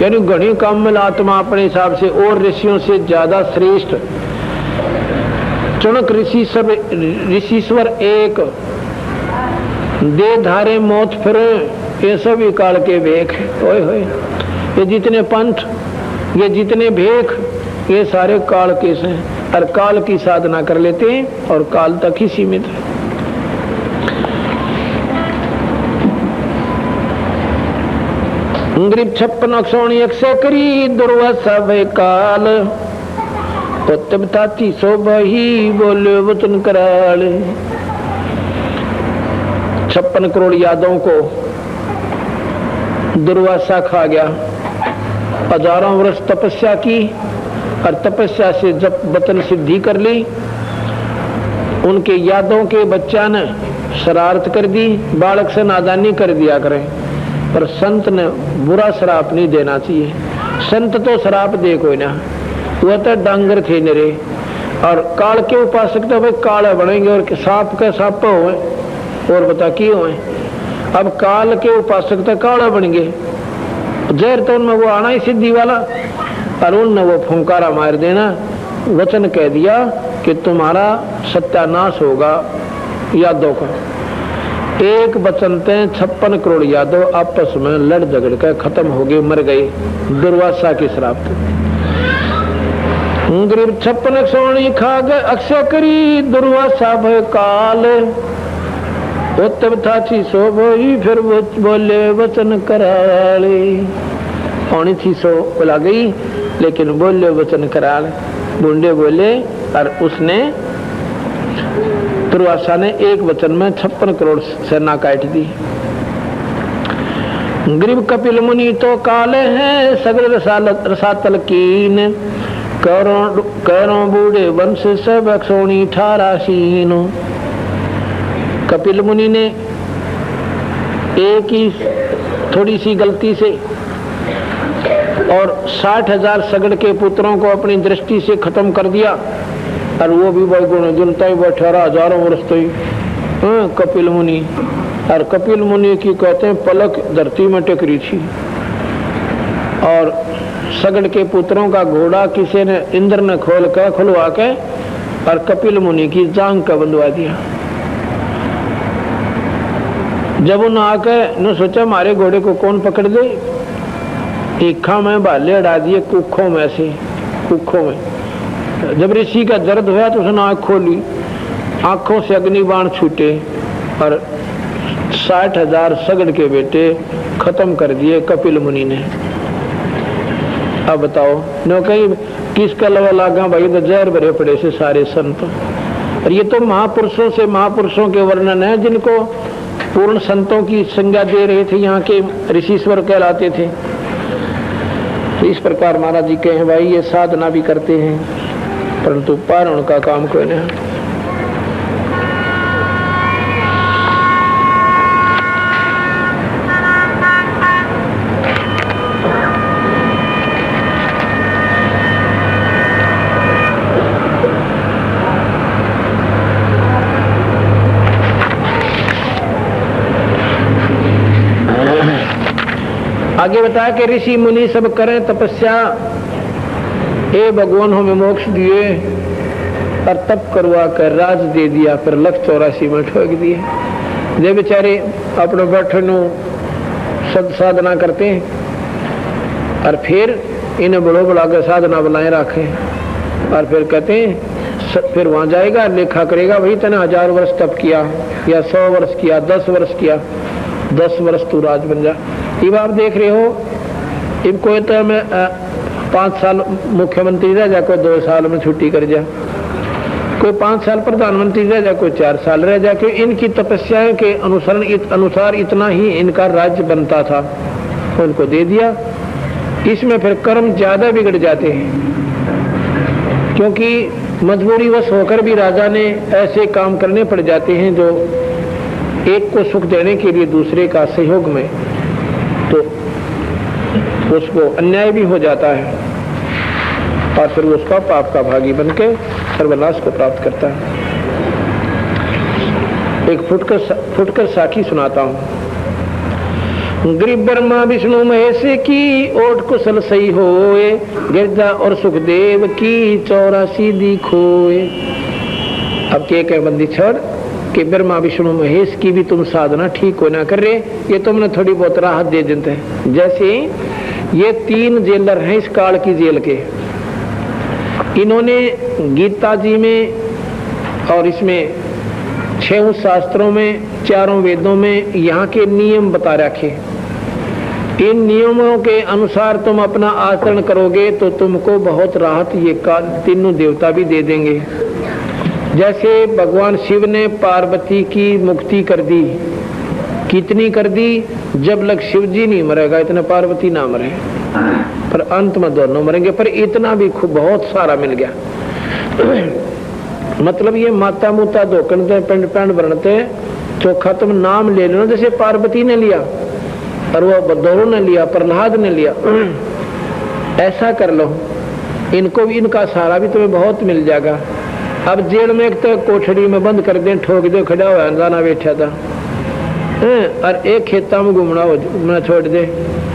यानी घनी कम आत्मा अपने हिसाब से, और ऋषियों से ज्यादा श्रेष्ठ। चुनक ऋषिश्वर एक, दे धारे मौत फिरे, ये सभी काल के भेख। ओए होए, ये जितने पंथ, ये जितने भेख, ये सारे काल के हैं, और काल की साधना कर लेते हैं और काल तक ही सीमित है। गरीब 56 अक्षोणी 100 करी दुर्वासा वे काल, तब ताती सो बही बोले वचन कराल। 56 करोड़ यादों को दुर्वासा खा गया, हजारों वर्ष तपस्या की, और तपस्या से जब वचन सिद्धि कर ली, उनके यादों के बच्चा ने शरारत कर दी, बालक से नादानी कर दिया करें, पर संत ने बुरा श्राप नहीं देना चाहिए। संत तो श्राप दे कोई ना, वह तो डांगर थे निरे, और काल के उपासक तो भाई काले बनेंगे, और सांप के सांप हुए, और बता किए हुए। अब काल के उपासक तो काला बन गए, जहर तो उनमें वो आना ही सिद्धि वाला, और उनने वो फुंकारा मार देना, वचन कह दिया कि तुम्हारा सत्यानाश होगा यादों का। एक वचन ते 56 करोड़ यादव आपस में लड़ झगड़ कर खत्म हो गए, मर गए दुर्वासा के श्राप। गरीब 56 अक्षोणी खा गए, अक्षय करी दुर्वासा भय काल, तब था सो भई फिर वो बोले वचन कराले। पौनी थी सो बुला गई, लेकिन बोले वचन कराल, बूंदे बोले, और उसने दुर्वासा ने एक वचन में 56 करोड़ सेना काट दी। गरीब कपिल मुनि तो काले हैं सगल रसातल कीन, करों बूढ़े वंश सब अक्षोणी 18 सीनो। कपिल मुनि ने एक ही थोड़ी सी गलती से और 60,000 सगड़ के पुत्रों को अपनी दृष्टि से खत्म कर दिया, और वो भी गुण जनता ही 18,000 वर्ष तो कपिल मुनि। और कपिल मुनि की कहते हैं पलक धरती में टकरी थी, और सगड़ के पुत्रों का घोड़ा किसी ने इंद्र ने खुलवा के और कपिल मुनि की जांग का बंधवा दिया। जब उन आके न सोचा मारे घोड़े को कौन पकड़ दे, ईखा में भाले अड़ा दिए कुखों में से, कुखों में। जब ऋषि का दर्द हुआ तो उसने आंख खोली, आंखों से अग्निबाण छूटे, और 60,000 सगड़ के बेटे खत्म कर दिए कपिल मुनि ने। अब बताओ नो कहीं किसका लवा लागा भाई, तो जहर भरे पड़े से सारे संत। और ये तो महापुरुषों से महापुरुषों के वर्णन है, जिनको पूर्ण संतों की संज्ञा दे रहे थे, यहाँ के ऋषिश्वर कहलाते थे। इस प्रकार महाराज जी कहे भाई ये साधना भी करते हैं, परंतु पारण का काम कोई नहीं। आगे बताया कि ऋषि मुनि सब करें तपस्या, हे भगवान हमें मोक्ष दिए, और तप करवा कर राज दे दिया, फिर 184 में ठोक दिए। जे बेचारे अपने बैठे सद साधना करते हैं, और फिर इन्हें बड़ो बड़ा कर साधना बनाए रखे, और फिर कहते हैं फिर वहां जाएगा लेखा करेगा, भाई तने 1000 वर्ष तप किया या 100 वर्ष किया, 10 वर्ष किया, 10 वर्ष तू राज बन जा। अब आप देख रहे हो, अब कोई तो मैं 5 साल मुख्यमंत्री रह जा, कोई 2 साल में छुट्टी कर जा, कोई 5 साल प्रधानमंत्री रह जाए, कोई 4 साल रह जाए, क्योंकि इनकी तपस्याओं के अनुसार इतना ही इनका राज्य बनता था, उनको दे दिया। इसमें फिर कर्म ज्यादा बिगड़ जाते हैं, क्योंकि मजबूरीवश होकर भी राजा ने ऐसे काम करने पड़ जाते हैं जो एक को सुख देने के लिए दूसरे का सहयोग में, तो उसको अन्याय भी हो जाता है और फिर उसका पाप का भागी बनके सर्वनाश को प्राप्त करता है। एक फुटकर साखी सुनाता हूं। गरीब ब्रह्मा विष्णु महेश की ओट कुशल सही होए, गिरजा और सुखदेव की 84 दी खोए। अब के बंदी छोड़ कि ब्रह्मा विष्णु महेश की भी तुम साधना ठीक हो ना कर रहे, ये तुमने थोड़ी बहुत राहत दे देते हैं। जैसे ये 3 जेलर हैं इस काल की जेल के, इन्होंने गीता जी में और इसमें 6 शास्त्रों में, 4 वेदों में यहाँ के नियम बता रखे। इन नियमों के अनुसार तुम अपना आचरण करोगे तो तुमको बहुत राहत ये तीनों देवता भी दे देंगे। जैसे भगवान शिव ने पार्वती की मुक्ति कर दी, कितनी कर दी? जब लग शिव जी नहीं मरेगा इतना पार्वती ना मरे, पर अंत में दोनों मरेंगे, पर इतना भी खूब बहुत सारा मिल गया। मतलब ये माता मुता धोकन दे पिंड पिंड बनते चोखा तुम नाम ले लो, जैसे पार्वती ने लिया और वो बदौरों ने लिया, प्रहलाद ने लिया, ऐसा कर लो। इनको भी इनका सहारा भी तुम्हें बहुत मिल जाएगा। अब जेल में एक तो कोठड़ी में बंद कर दे, ठोक दे, खड़ा हुआ जाना बैठा था, और एक खेता में घूमना छोड़ दे,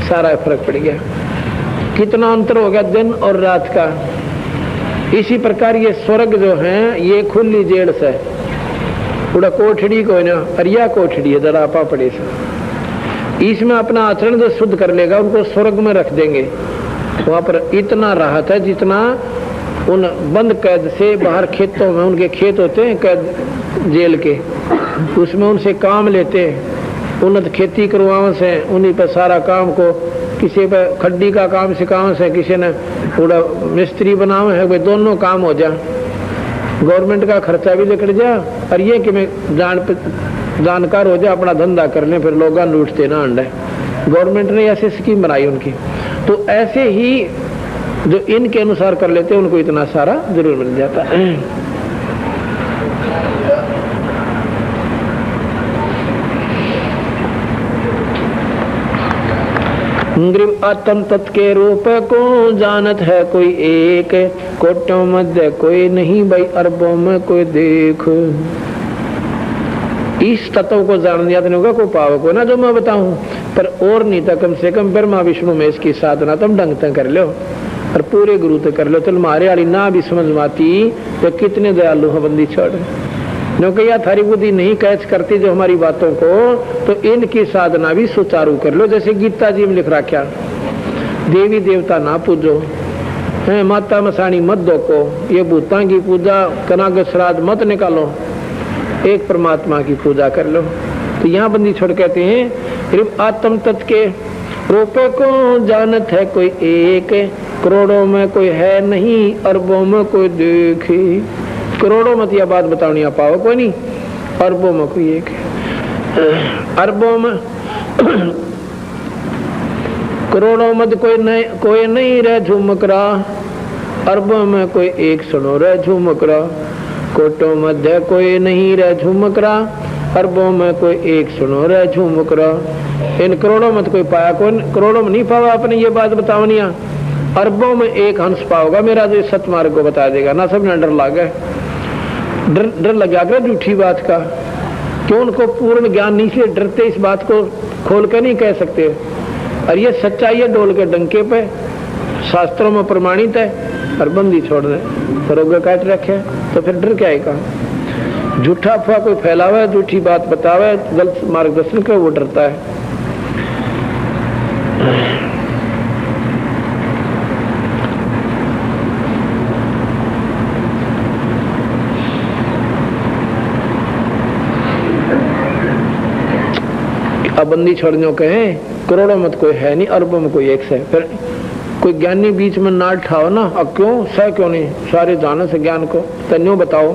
सारा फर्क पड़ गया। कितना अंतर हो गया दिन और रात का। इसी प्रकार ये स्वर्ग जो है ये खुली जेल से पूरा कोठड़ी को ना, अरिया कोठड़ी है जरा पापड़ी से, इसमें अपना आचरण जो शुद्ध कर लेगा उनको स्वर्ग में रख देंगे। वहां पर इतना राहत है जितना उन बंद कैद से बाहर खेतों में, उनके खेत होते हैं कैद जेल के, उसमें उनसे काम लेते हैं, उन्नत खेती करवाओ से, उन्हीं पर सारा काम को, किसी पे खड्डी का काम सिखाओ से, किसी ने पूरा मिस्त्री बनाओ है, वे दोनों काम हो जा, गवर्नमेंट का खर्चा भी निकल जा और ये कि मैं जानकार हो जा, अपना धंधा कर ले, फिर लोग लूटते ना अंडे। गवर्नमेंट ने ऐसी स्कीम बनाई उनकी, तो ऐसे ही जो इनके अनुसार कर लेते हैं उनको इतना सारा जरूर मिल जाता है। ग्रीव आत्म तत् के रूप को जानत है कोई एक, कोटों मध्य कोई नहीं भाई, अरबों में कोई देख। इस तत्व को जान लिया होगा को पाव को ना जो मैं बताऊं, पर और नहीं था कम से कम ब्रह्मा विष्णु में इसकी साधना तुम ढंग तक कर लो और पूरे गुरु तक कर लो। तो मारे वाली ना भी समझ में आती तो कितने दयालु हो बंदी छोड़, क्योंकि यह थारी बुद्धि नहीं कैच करती जो हमारी बातों को, तो इनकी साधना भी सुचारू कर लो। जैसे गीता जी में लिख रखा, देवी देवता ना पूजो, है माता मसाणी मत दोको, ये भूता की पूजा कनाग श्राद्ध मत निकालो, एक परमात्मा की पूजा कर लो। तो यहाँ बंदी छोड़ कहते हैं आत्म तत्व के रूपों को जानत है कोई एक, करोड़ों में कोई है नहीं, अरबों में कोई देखे। करोड़ों मत यह बात बताओ नहीं पाओ कोई नहीं, अरबों में कोई एक, अरबों में करोड़ों मत कोई नहीं रह झुमकरा, अरबों में कोई एक सुनो रह झुमकरा, कोटों मध्य कोई नहीं रह झुमकरा, अरबों में कोई एक सुनो रह झुमकरा। इन करोड़ों में तो कोई पाया, कौन करोड़ों में नहीं पावा आपने ये बात बताओ नहीं, अरबों में एक हंस पाओगा मेरा जो सतमार्ग को बता देगा ना। सब डर लगा, डर लग गया झूठी बात का, क्यों उनको पूर्ण ज्ञान नहीं, इसलिए डरते, इस बात को खोल कर नहीं कह सकते। और ये सच्चाई है डोल के डंके पे, शास्त्रों में प्रमाणित है, और बंदी छोड़ दे रोग काट रखे, तो फिर डर क्या है का? झूठा अफवाह कोई फैलावे, झूठी बात बतावे, गलत मार्गदर्शन कर, वो डरता है। अब बंदी छोड़ने कहे करोड़ों मत कोई है नहीं, अरबों में कोई एक से, फिर कोई ज्ञानी बीच में ना ठाओ ना, अब क्यों सह क्यों नहीं, सारे जाने से ज्ञान को तन्यों बताओ।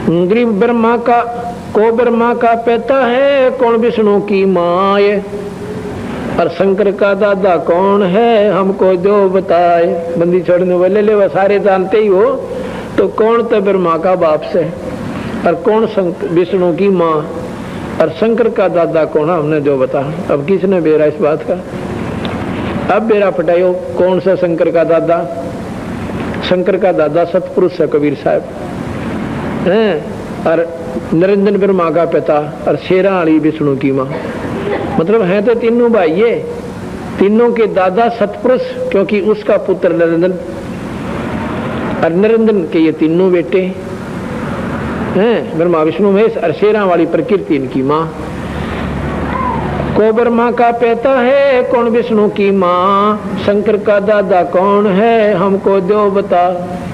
ग्रीव ब्रह्मा का को ब्रह्मा का पिता है, कौन विष्णु की माँ है, और शंकर का दादा कौन है, हमको जो बताए। बंदी छोड़ने वाले ले वो सारे जानते ही हो, तो कौन तो ब्रह्मा का बाप से, और कौन विष्णु की माँ, और शंकर का दादा कौन, हमने जो बता। अब किसने बेरा इस बात का? अब बेरा पटायो कौन सा शंकर का दादा? शंकर का दादा सतपुरुष है कबीर साहब हैं, और निरंजन ब्रह्मा का पिता, और शेरा वाली विष्णु की माँ। मतलब है तो तीनों भाई ये, तीनों के दादा सतपुरुष, क्योंकि उसका पुत्र निरंजन, और निरंजन के ये तीनों बेटे हैं, ब्रह्मा विष्णु महेश, और शेरा वाली प्रकृति इनकी माँ। को ब्रह्मा का पिता है, कौन विष्णु की माँ, शंकर का दादा कौन है, हमको दो बता।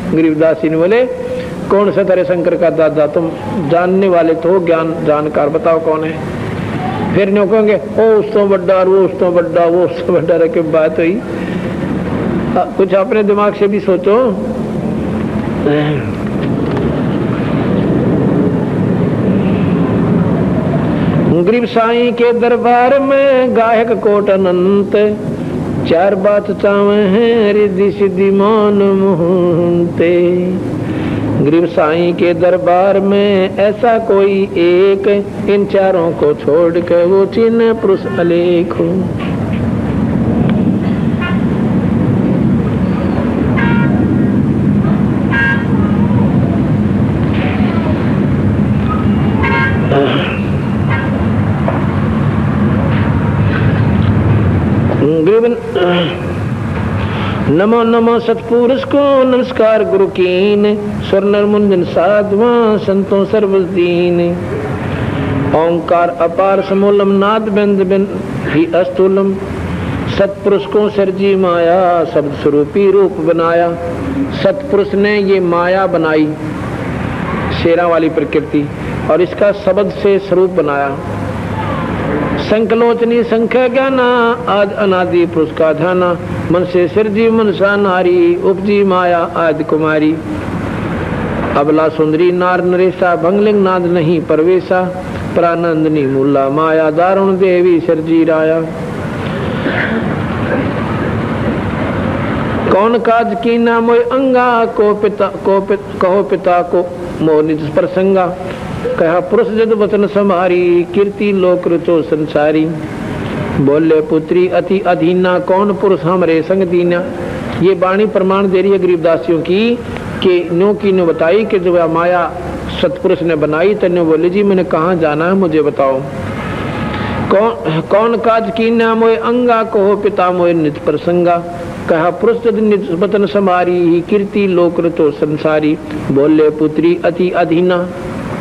गरीबदास जी ने बोले कौन सा तेरे शंकर का दादा? तुम जानने वाले तो ज्ञान जानकार, बताओ कौन है। फिर नहीं कहोगे ओ उस तो बड्डा, वो उस तो बड्डा, वो उस तो बड्डा, रखे बात हुई। कुछ अपने दिमाग से भी सोचो। गरीब साईं के दरबार में गायक कोट अनंत, चार बात चावे हैं रिद्धि सिद्धि मान मोहनते। गरीब साईं के दरबार में ऐसा कोई एक, इन चारों को छोड़ के वो चिन्ह पुरुष अलेख हो। नमो नमो सतपुरुष को नमस्कार गुरु कीन, स्वर्णर मुंजन साधवा संतों सर्वदीन। ओंकार अपार समूलम नाद बिंद बिन ही अस्तुलम, सतपुरुष को सरजी माया शब्द स्वरूपी रूप बनाया। सतपुरुष ने ये माया बनाई, शेरा वाली प्रकृति, और इसका शब्द से स्वरूप बनाया। संकलोचनी संख्या ज्ञाना, आद अनादि पुरुष का ध्याना, मन से सिरजी मनसा नारी, उपजी माया आदि कुमारी। अबला सुंदरी नार नरेशा, भंगलिंग नाद नहीं परवेशा, प्रानंदनी मूला माया, दारुण देवी सिरजी राया। कौन काज की ना मोय अंगा, को पिता कहो पिता को मोह निज प्रसंगा। कहा पुरुष जद वचन समारी, कीर्ति लोक रुचो संसारी। बोले पुत्री अति अधीना, कौन पुरुष हमरे संग दीना। ये वाणी प्रमाण दे रही है गरीबदासियों की, कि नो की नो बताई कि जो माया सतपुरुष ने बनाई, तो नो बोले जी मैंने कहाँ जाना है मुझे बताओ। कौन काज की ना मोय अंगा, को पिता मोय निज प्रसंगा। कहा पुरुष जद निज वचन समारी, कीर्ति लोक रुचो संसारी। बोले पुत्री अति अधीना,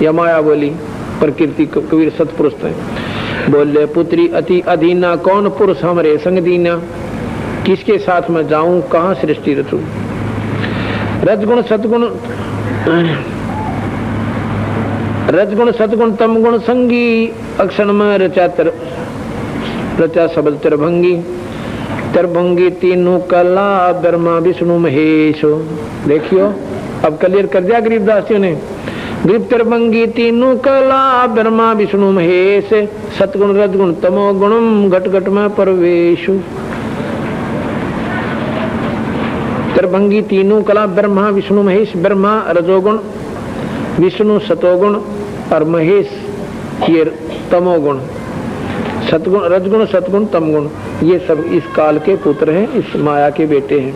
या माया बोली प्रकृति कबीर सतपुरुष थे। बोले पुत्री अति अधीना, कौन पुरुष हमरे संग दीना। किसके साथ में जाऊं, कहाँ सृष्टि रचूं। रजगुण सतगुण तम गुण संगी, अक्षण में रचा शब्द त्रिभंगी। त्रिभंगी तीनों कला, ब्रह्मा विष्णु महेश। देखियो अब क्लियर कर दिया गरीबदासियों ने। गरीब त्रिभंगी तीनों कला, ब्रह्मा विष्णु महेश, सतगुण रजगुण तमो गुणम, घट घट में परवेश। त्रिभंगी तीनों कला, ब्रह्मा विष्णु महेश। ब्रह्मा रजोगुण, विष्णु सतोगुण, और महेश ये तमोगुण। सतगुण रजगुण सतगुण तमगुण, ये सब इस काल के पुत्र हैं, इस माया के बेटे हैं।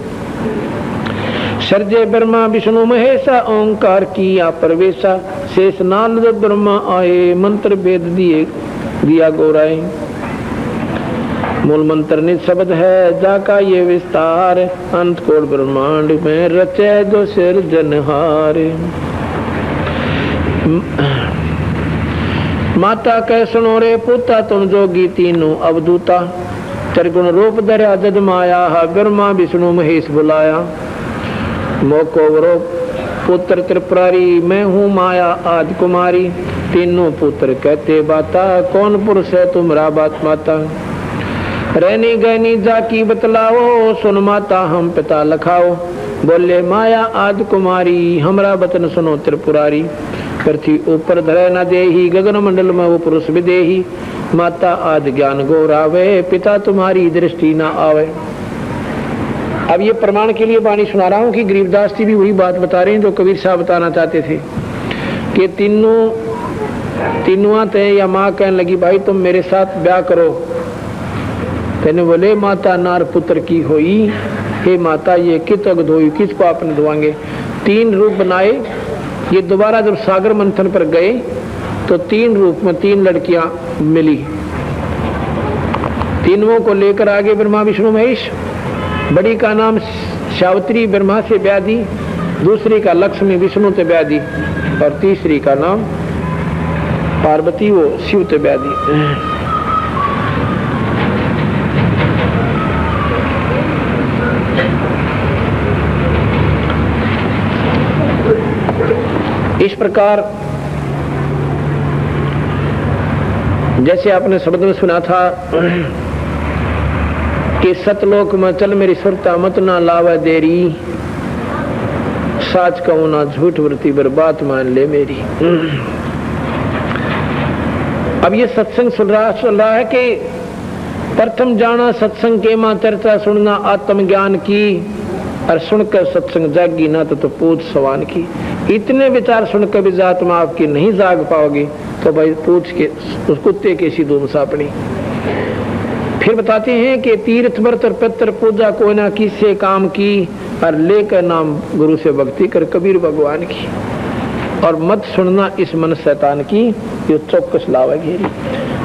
सर्जे ब्रह्मा विष्णु महेशा, ओंकार किया परवेशा। शेष नारद ब्रह्मा आए, मंत्र वेद दिया गौराए। मूल मंत्र निज शब्द है, जाका ये विस्तार, अंत कोट ब्रह्मांड में रचे जो सिरजनहार। माता कह सुनो रे पुता, तुम जोगी तीनों अवधूता। त्रिगुण रूप धरा जद माया, ब्रह्मा विष्णु महेश बुलाया। मोको वरो पुत्र त्रिपुरारी, मैं हूँ माया आदि कुमारी। तीनों पुत्र कहते बाता, कौन पुरुष है तुम्हारा बात माता। रहनी गहनी जाकी बतलाओ, सुन माता हम पिता लखाओ। बोले माया आदि कुमारी, हमरा बचन सुनो त्रिपुरारी। पृथ्वी ऊपर धरे न देही, गगन मंडल में वो पुरुष विदेही। माता आदि ज्ञान गौरावे, पिता तुम्हारी दृष्टि न आवे। अब ये प्रमाण के लिए वाणी सुना रहा हूं कि गरीबदास जी भी वही बात बता रहे हैं जो कबीर साहब बताना चाहते थे कि तीनों थे या माँ कहने लगी भाई तुम मेरे साथ ब्याह करो। कहने बोले माता नार पुत्र की होई, हे माता ये कित अग धोई, किस पाप न धोएंगे। 3 रूप बनाए। ये दोबारा जब सागर मंथन पर गए तो 3 रूप में 3 लड़कियां मिली। तीनों को लेकर आगे ब्रह्मा विष्णु महेश। बड़ी का नाम सावित्री ब्रह्मा से ब्याह दी, दूसरी का लक्ष्मी विष्णु से ब्याह दी और तीसरी का नाम पार्वती वो शिव से ब्याह दी। इस प्रकार जैसे आपने शब्द में सुना था कि सतलोक में चल मेरी सुरता मत ना लावे देरी, साच कहूं ना झूठ वृत्ति बर्बाद मान ले मेरी। अब ये सत्संग सुन रहा है कि प्रथम जाना सत्संग के मां चर्चा सुनना आत्मज्ञान की, और सुनकर सत्संग जागी ना तो पूछ सवान की। इतने विचार सुनकर भी आत्मा आपकी नहीं जाग पाओगी तो भाई पूछ के उस कुत्ते के सी दूम सापनी। फिर बताते हैं कि तीर्थ व्रत और पितर पूजा कोई ना किससे काम की, और लेकर नाम गुरु से भक्ति कर कबीर भगवान की। और मत सुनना इस मन शैतान की, जो चौकस लावे घेरी।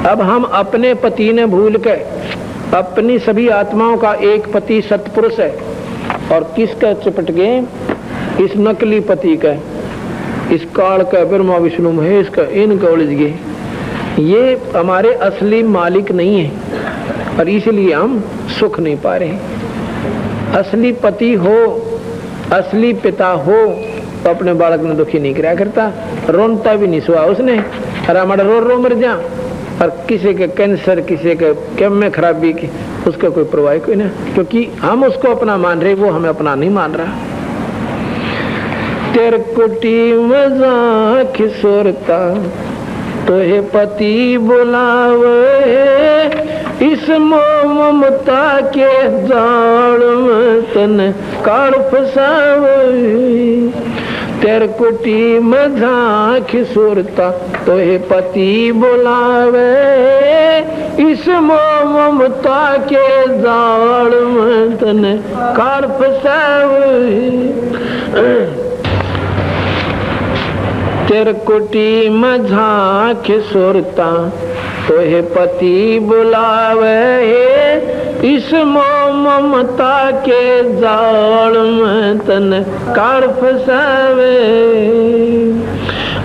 अब हम अपने पति ने भूल के अपनी सभी आत्माओं का एक पति सतपुरुष है, और किसका चिपट गए? इस नकली पति का, इस काल का, ब्रह्मा विष्णु महेश का, इनका उलझ गए। ये हमारे असली मालिक नहीं है और इसलिए हम सुख नहीं पा रहे। असली पति हो, असली पिता हो तो अपने बालक में दुखी नहीं कराया करता, रोनता भी नहीं सुहा उसने। अरे हमारा रो मर जा। और किसी के कैंसर, किसी के केम में खराबी की, उसका कोई परवाह कोई ना, क्योंकि हम उसको अपना मान रहे, वो हमें अपना नहीं मान रहा। तेर कुटी मजाक सुरता तो हे पति बुलावे, इस ममता के जाल में तन काल फसावे। तेर कुटी मजाक सुरता तो हे पति बुलावे, इस ममता के जाल में तन काल फसावे। तेर कुटी मझाक सुरता तो हे पति बुलावे, इस ममता के जाल में तन कार फसावे।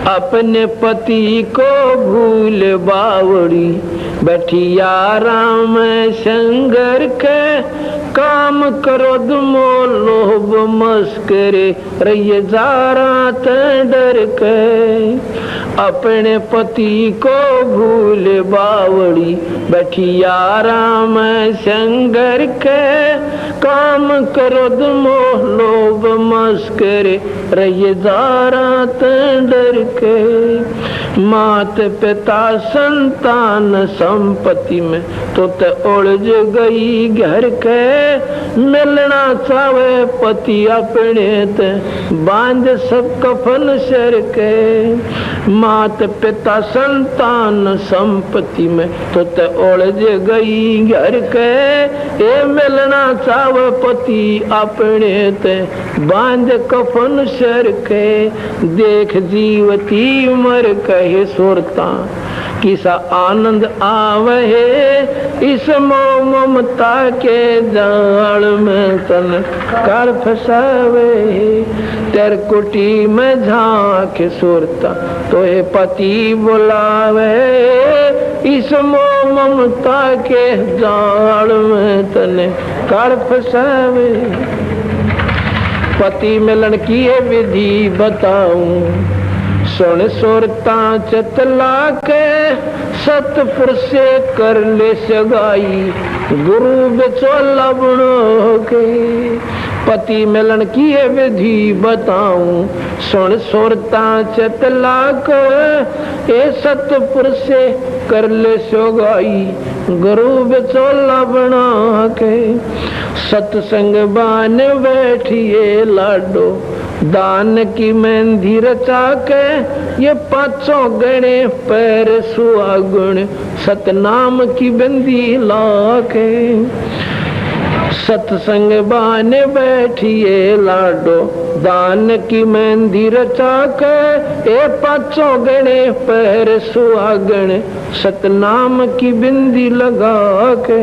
अपने पति को भूल बावड़ी बैठी आराम संगर के, काम करो दुमो लोभ मस्करे रहिए जारा डर के। अपने पति को भूल बावड़ी बैठी आराम संगर के, काम करो दुमो लोभ मस्करे रहिए जारा डर के। मात पिता संतान संपत्ति में तो ते उलझ गई घर के, मिलना चावे पति अपने ते बांध सब कफन सर के। मात पिता संतान संपत्ति में तो ते उलझ गई घर के, ए मिलना चावे पति अपने ते बांध कफन सर के। देख जीवती मर कहे सुरता किसा आनंद आवे, इस ममता के जाल में तन कर फसावे। तेर कुटी में झांक सुरता तो हे पति बुलावे, इस ममता के जाल में तन कर फसावे। पति मिलन की है विधि बताऊं, सुन सुरता चतला के सतपुरुष से कर ले सगाई, गुरु बिचौला बनो के। पति मिलन की है विधि बताऊं, सुन सुरता चतला कर ए सतपुर से कर ले सोगाई, गुरु बिचौला बना के। सत्संग बान बैठिए लाडो, दान की मेहंदी रचा के, ये पांचों गणे पैर सुहागुण, सतनाम की बंदी लाके। सत्संग बाने बैठिए लाडो, दान की मेहंदी रचा के, ए पांचों गणे पैर सुहागण, सतनाम की बिंदी लगा के।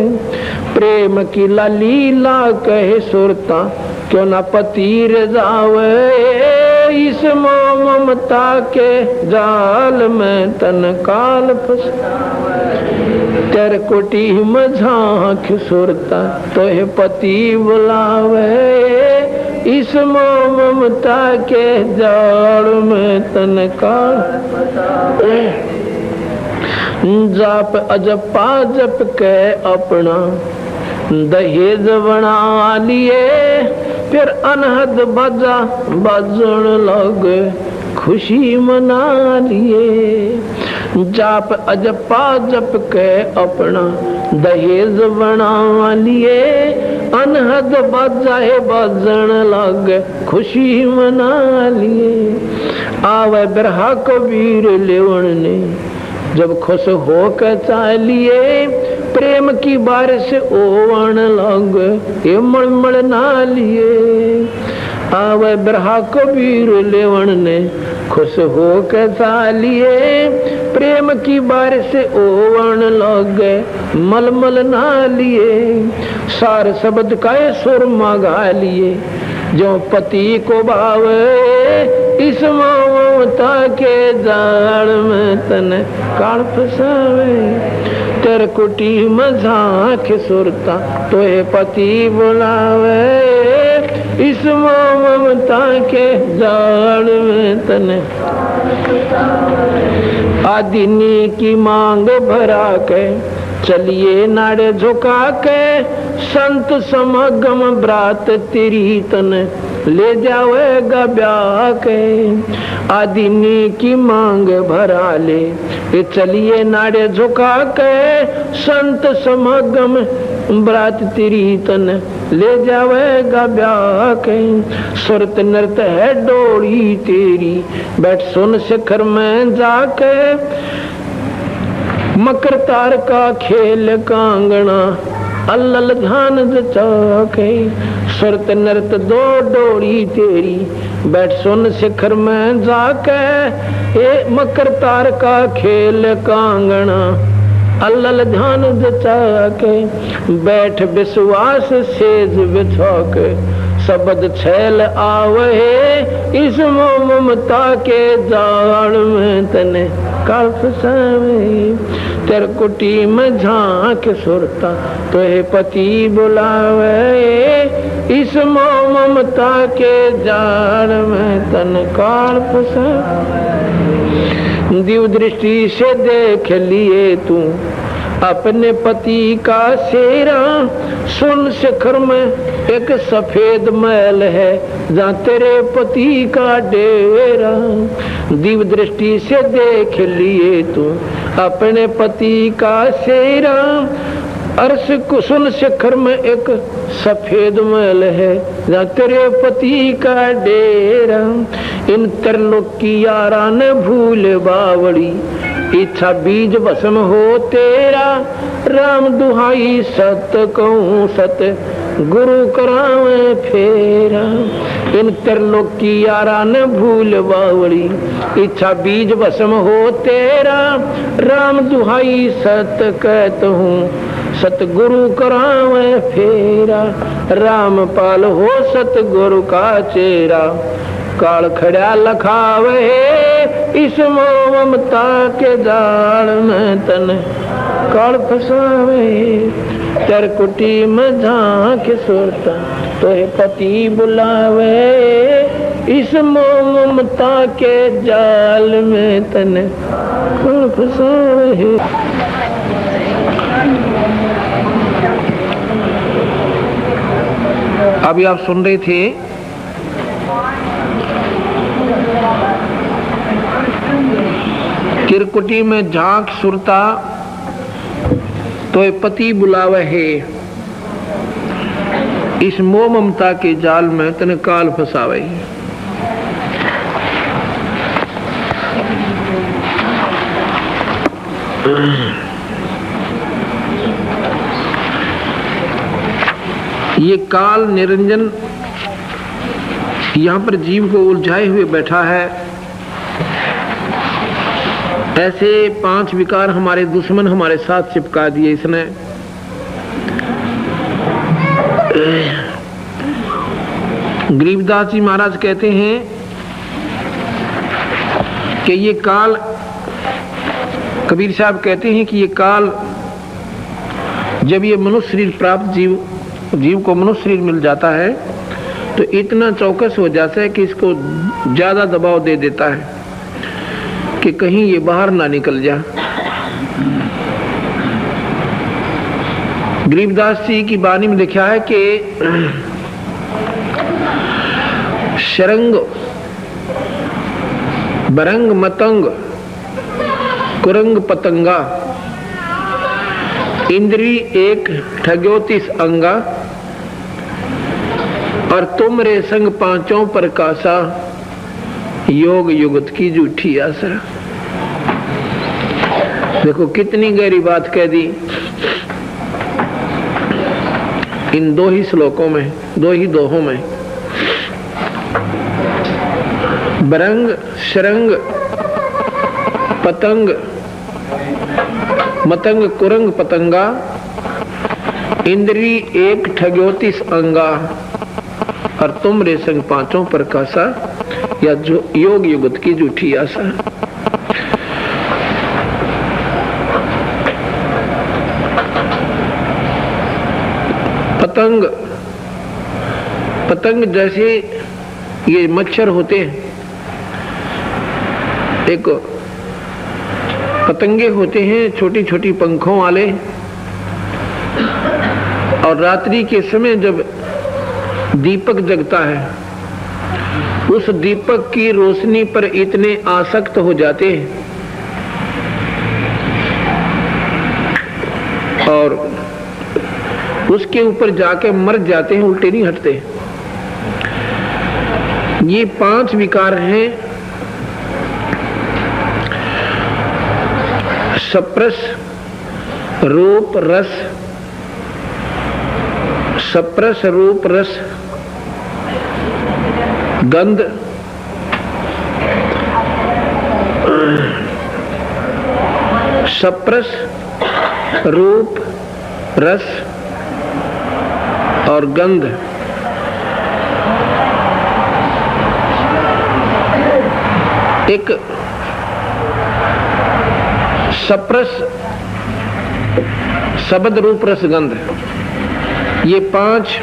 प्रेम की लाली ला कहे सुरता, क्यों ना पति रजावे, इस ममता के जाल में तन काल फंसावे। तेरे कोटी में झांक सुरता, तो है पति बुलावे, इस ममता के जाल में तन काल फंसावे। जाप अजपा जप के अपना दहेज बना लिए, फिर अनहद बाजा बाजन लगे, खुशी मना लिए। जाप अजपा जप के अपना दहेज बना लिए, अनहद बाजा बाजन लगे, खुशी मना लिए। आवे बिरहा कबीर लेवन ने, जब खुश होकर चालिए, प्रेम की बारिश ओवन लग, ये मलमल ना लिए। आवे बिरहा कबीर लेवन ने, खुश होकर चालिए, प्रेम की बारिश ओवन लग, मलमल ना लिए। सार शब्द का सुर मगा लिए, जो पति को भावे, इस ममता के जाल में तन काल फसावे। तेरे कुटी में झांक सुरता, तो है पति बुलावे, इस ममता के जाल में तन। आदिनी की मांग भरा के, चलिए नाड़े झुका के, संत समागम ब्रात तेरी तन ले जावेगा ब्याह के। आदिनी की मांग भरा ले, ये चलिए नाड़े झुका के, संत समागम ब्रात तेरी तन ले जावेगा ब्याह के। सुरत नृत है डोरी तेरी, बैठ सुन शिखर में जाके, मकर तार का खेल कांगना, अल्लल ध्यान जचाके। सुरत नृत दो डोरी तेरी, बैठ सुन शिखर में जाके, ए मकर तार का खेल कांगना, अल्लल ध्यान जचाके। बैठ विश्वास सेज बिछाके, शब्द छैल आवे, इस ममता के जाल में तने काल फसावे। तेरे कुटी में झांक सुरता, तो है पति बुलावे, इस ममता के जाल में तन काल फसावे। दिव दृष्टि से देख लिए तू अपने पति का सेरा, सुन शिखर में एक सफेद महल है, जहाँ तेरे पति का डेरा। दिव दृष्टि से देख लिए तू अपने पति का सेरा, अर्श कुसुन शिखर में एक सफेद महल है, जहाँ तेरे पति का डेरा। इन त्रिलोक की यारा ने भूल बावड़ी, इच्छा बीज भस्म हो तेरा। राम दुहाई सत कहूँ सत, गुरु करावे फेरा। इन त्रिलोक की यारा ने भूल बावड़ी, इच्छा बीज भस्म हो तेरा। राम दुहाई सत कहत हूँ, सतगुरु करावे फेरा। राम पाल हो सतगुरु का चेरा, काल खड़ा लखावे, इस ममता के जाल में तन काल फसावे। तरकुटी में झांक सुरता, तो है पति बुलावे, इस ममता के जाल में तन काल फसावे। अभी आप सुन रहे थे किरकुटी में झांक सुरता तो पति बुलावे है, इस मोह ममता के जाल में तने काल फसावे। ये काल निरंजन यहाँ पर जीव को उलझाए हुए बैठा है। ऐसे 5 विकार हमारे दुश्मन हमारे साथ चिपका दिए इसने। गरीबदास जी महाराज कहते हैं कि ये काल, कबीर साहब कहते हैं कि ये काल जब ये मनुष्य शरीर प्राप्त जीव को मनुष्य शरीर मिल जाता है तो इतना चौकस हो जाता है कि इसको ज्यादा दबाव दे देता है कि कहीं ये बाहर ना निकल जा। गरीबदास जी की वाणी में लिखा है कि शरंग बरंग मतंग कुरंग पतंगा इंद्री एक ठग्योतिस अंगा और तुम रे संग पांचों प्रकाशा योग युगत की झूठी आशा। देखो कितनी गहरी बात कह दी इन 2 ही श्लोकों में, 2 ही दोहों में। बरंग शरंग पतंग मतंग कुरंग पतंगा इंद्री एक ठग्योतिस अंगा और तुम रे संग पांचों प्रकाशा या जो योग युगत की झूठी आशा। पतंग जैसे ये मच्छर होते हैं, एक पतंगे होते हैं छोटी छोटी पंखों वाले, और रात्रि के समय जब दीपक जगता है उस दीपक की रोशनी पर इतने आसक्त हो जाते हैं और उसके ऊपर जाके मर जाते हैं, उल्टे नहीं हटते। ये 5 विकार हैं। सप्रस रूप रस, सप्रस रूप रस गंध, सप्रस रूप रस और गंध। एक सप्रस शब्द रूप रस गंध, ये 5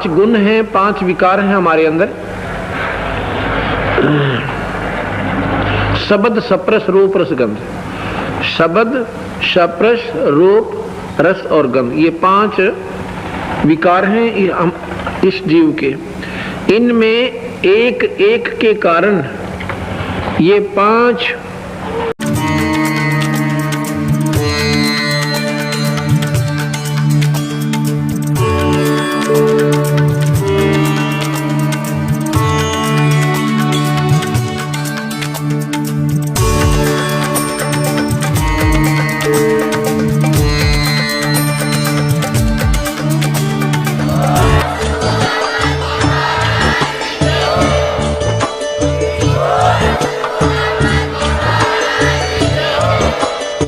गुण हैं, 5 विकार हैं हमारे अंदर। शब्द सप्रस रूप रस गंध, शब्द सप्रस रूप रस और गंध, ये 5 विकार हैं इस जीव के। इनमें एक एक के कारण ये 5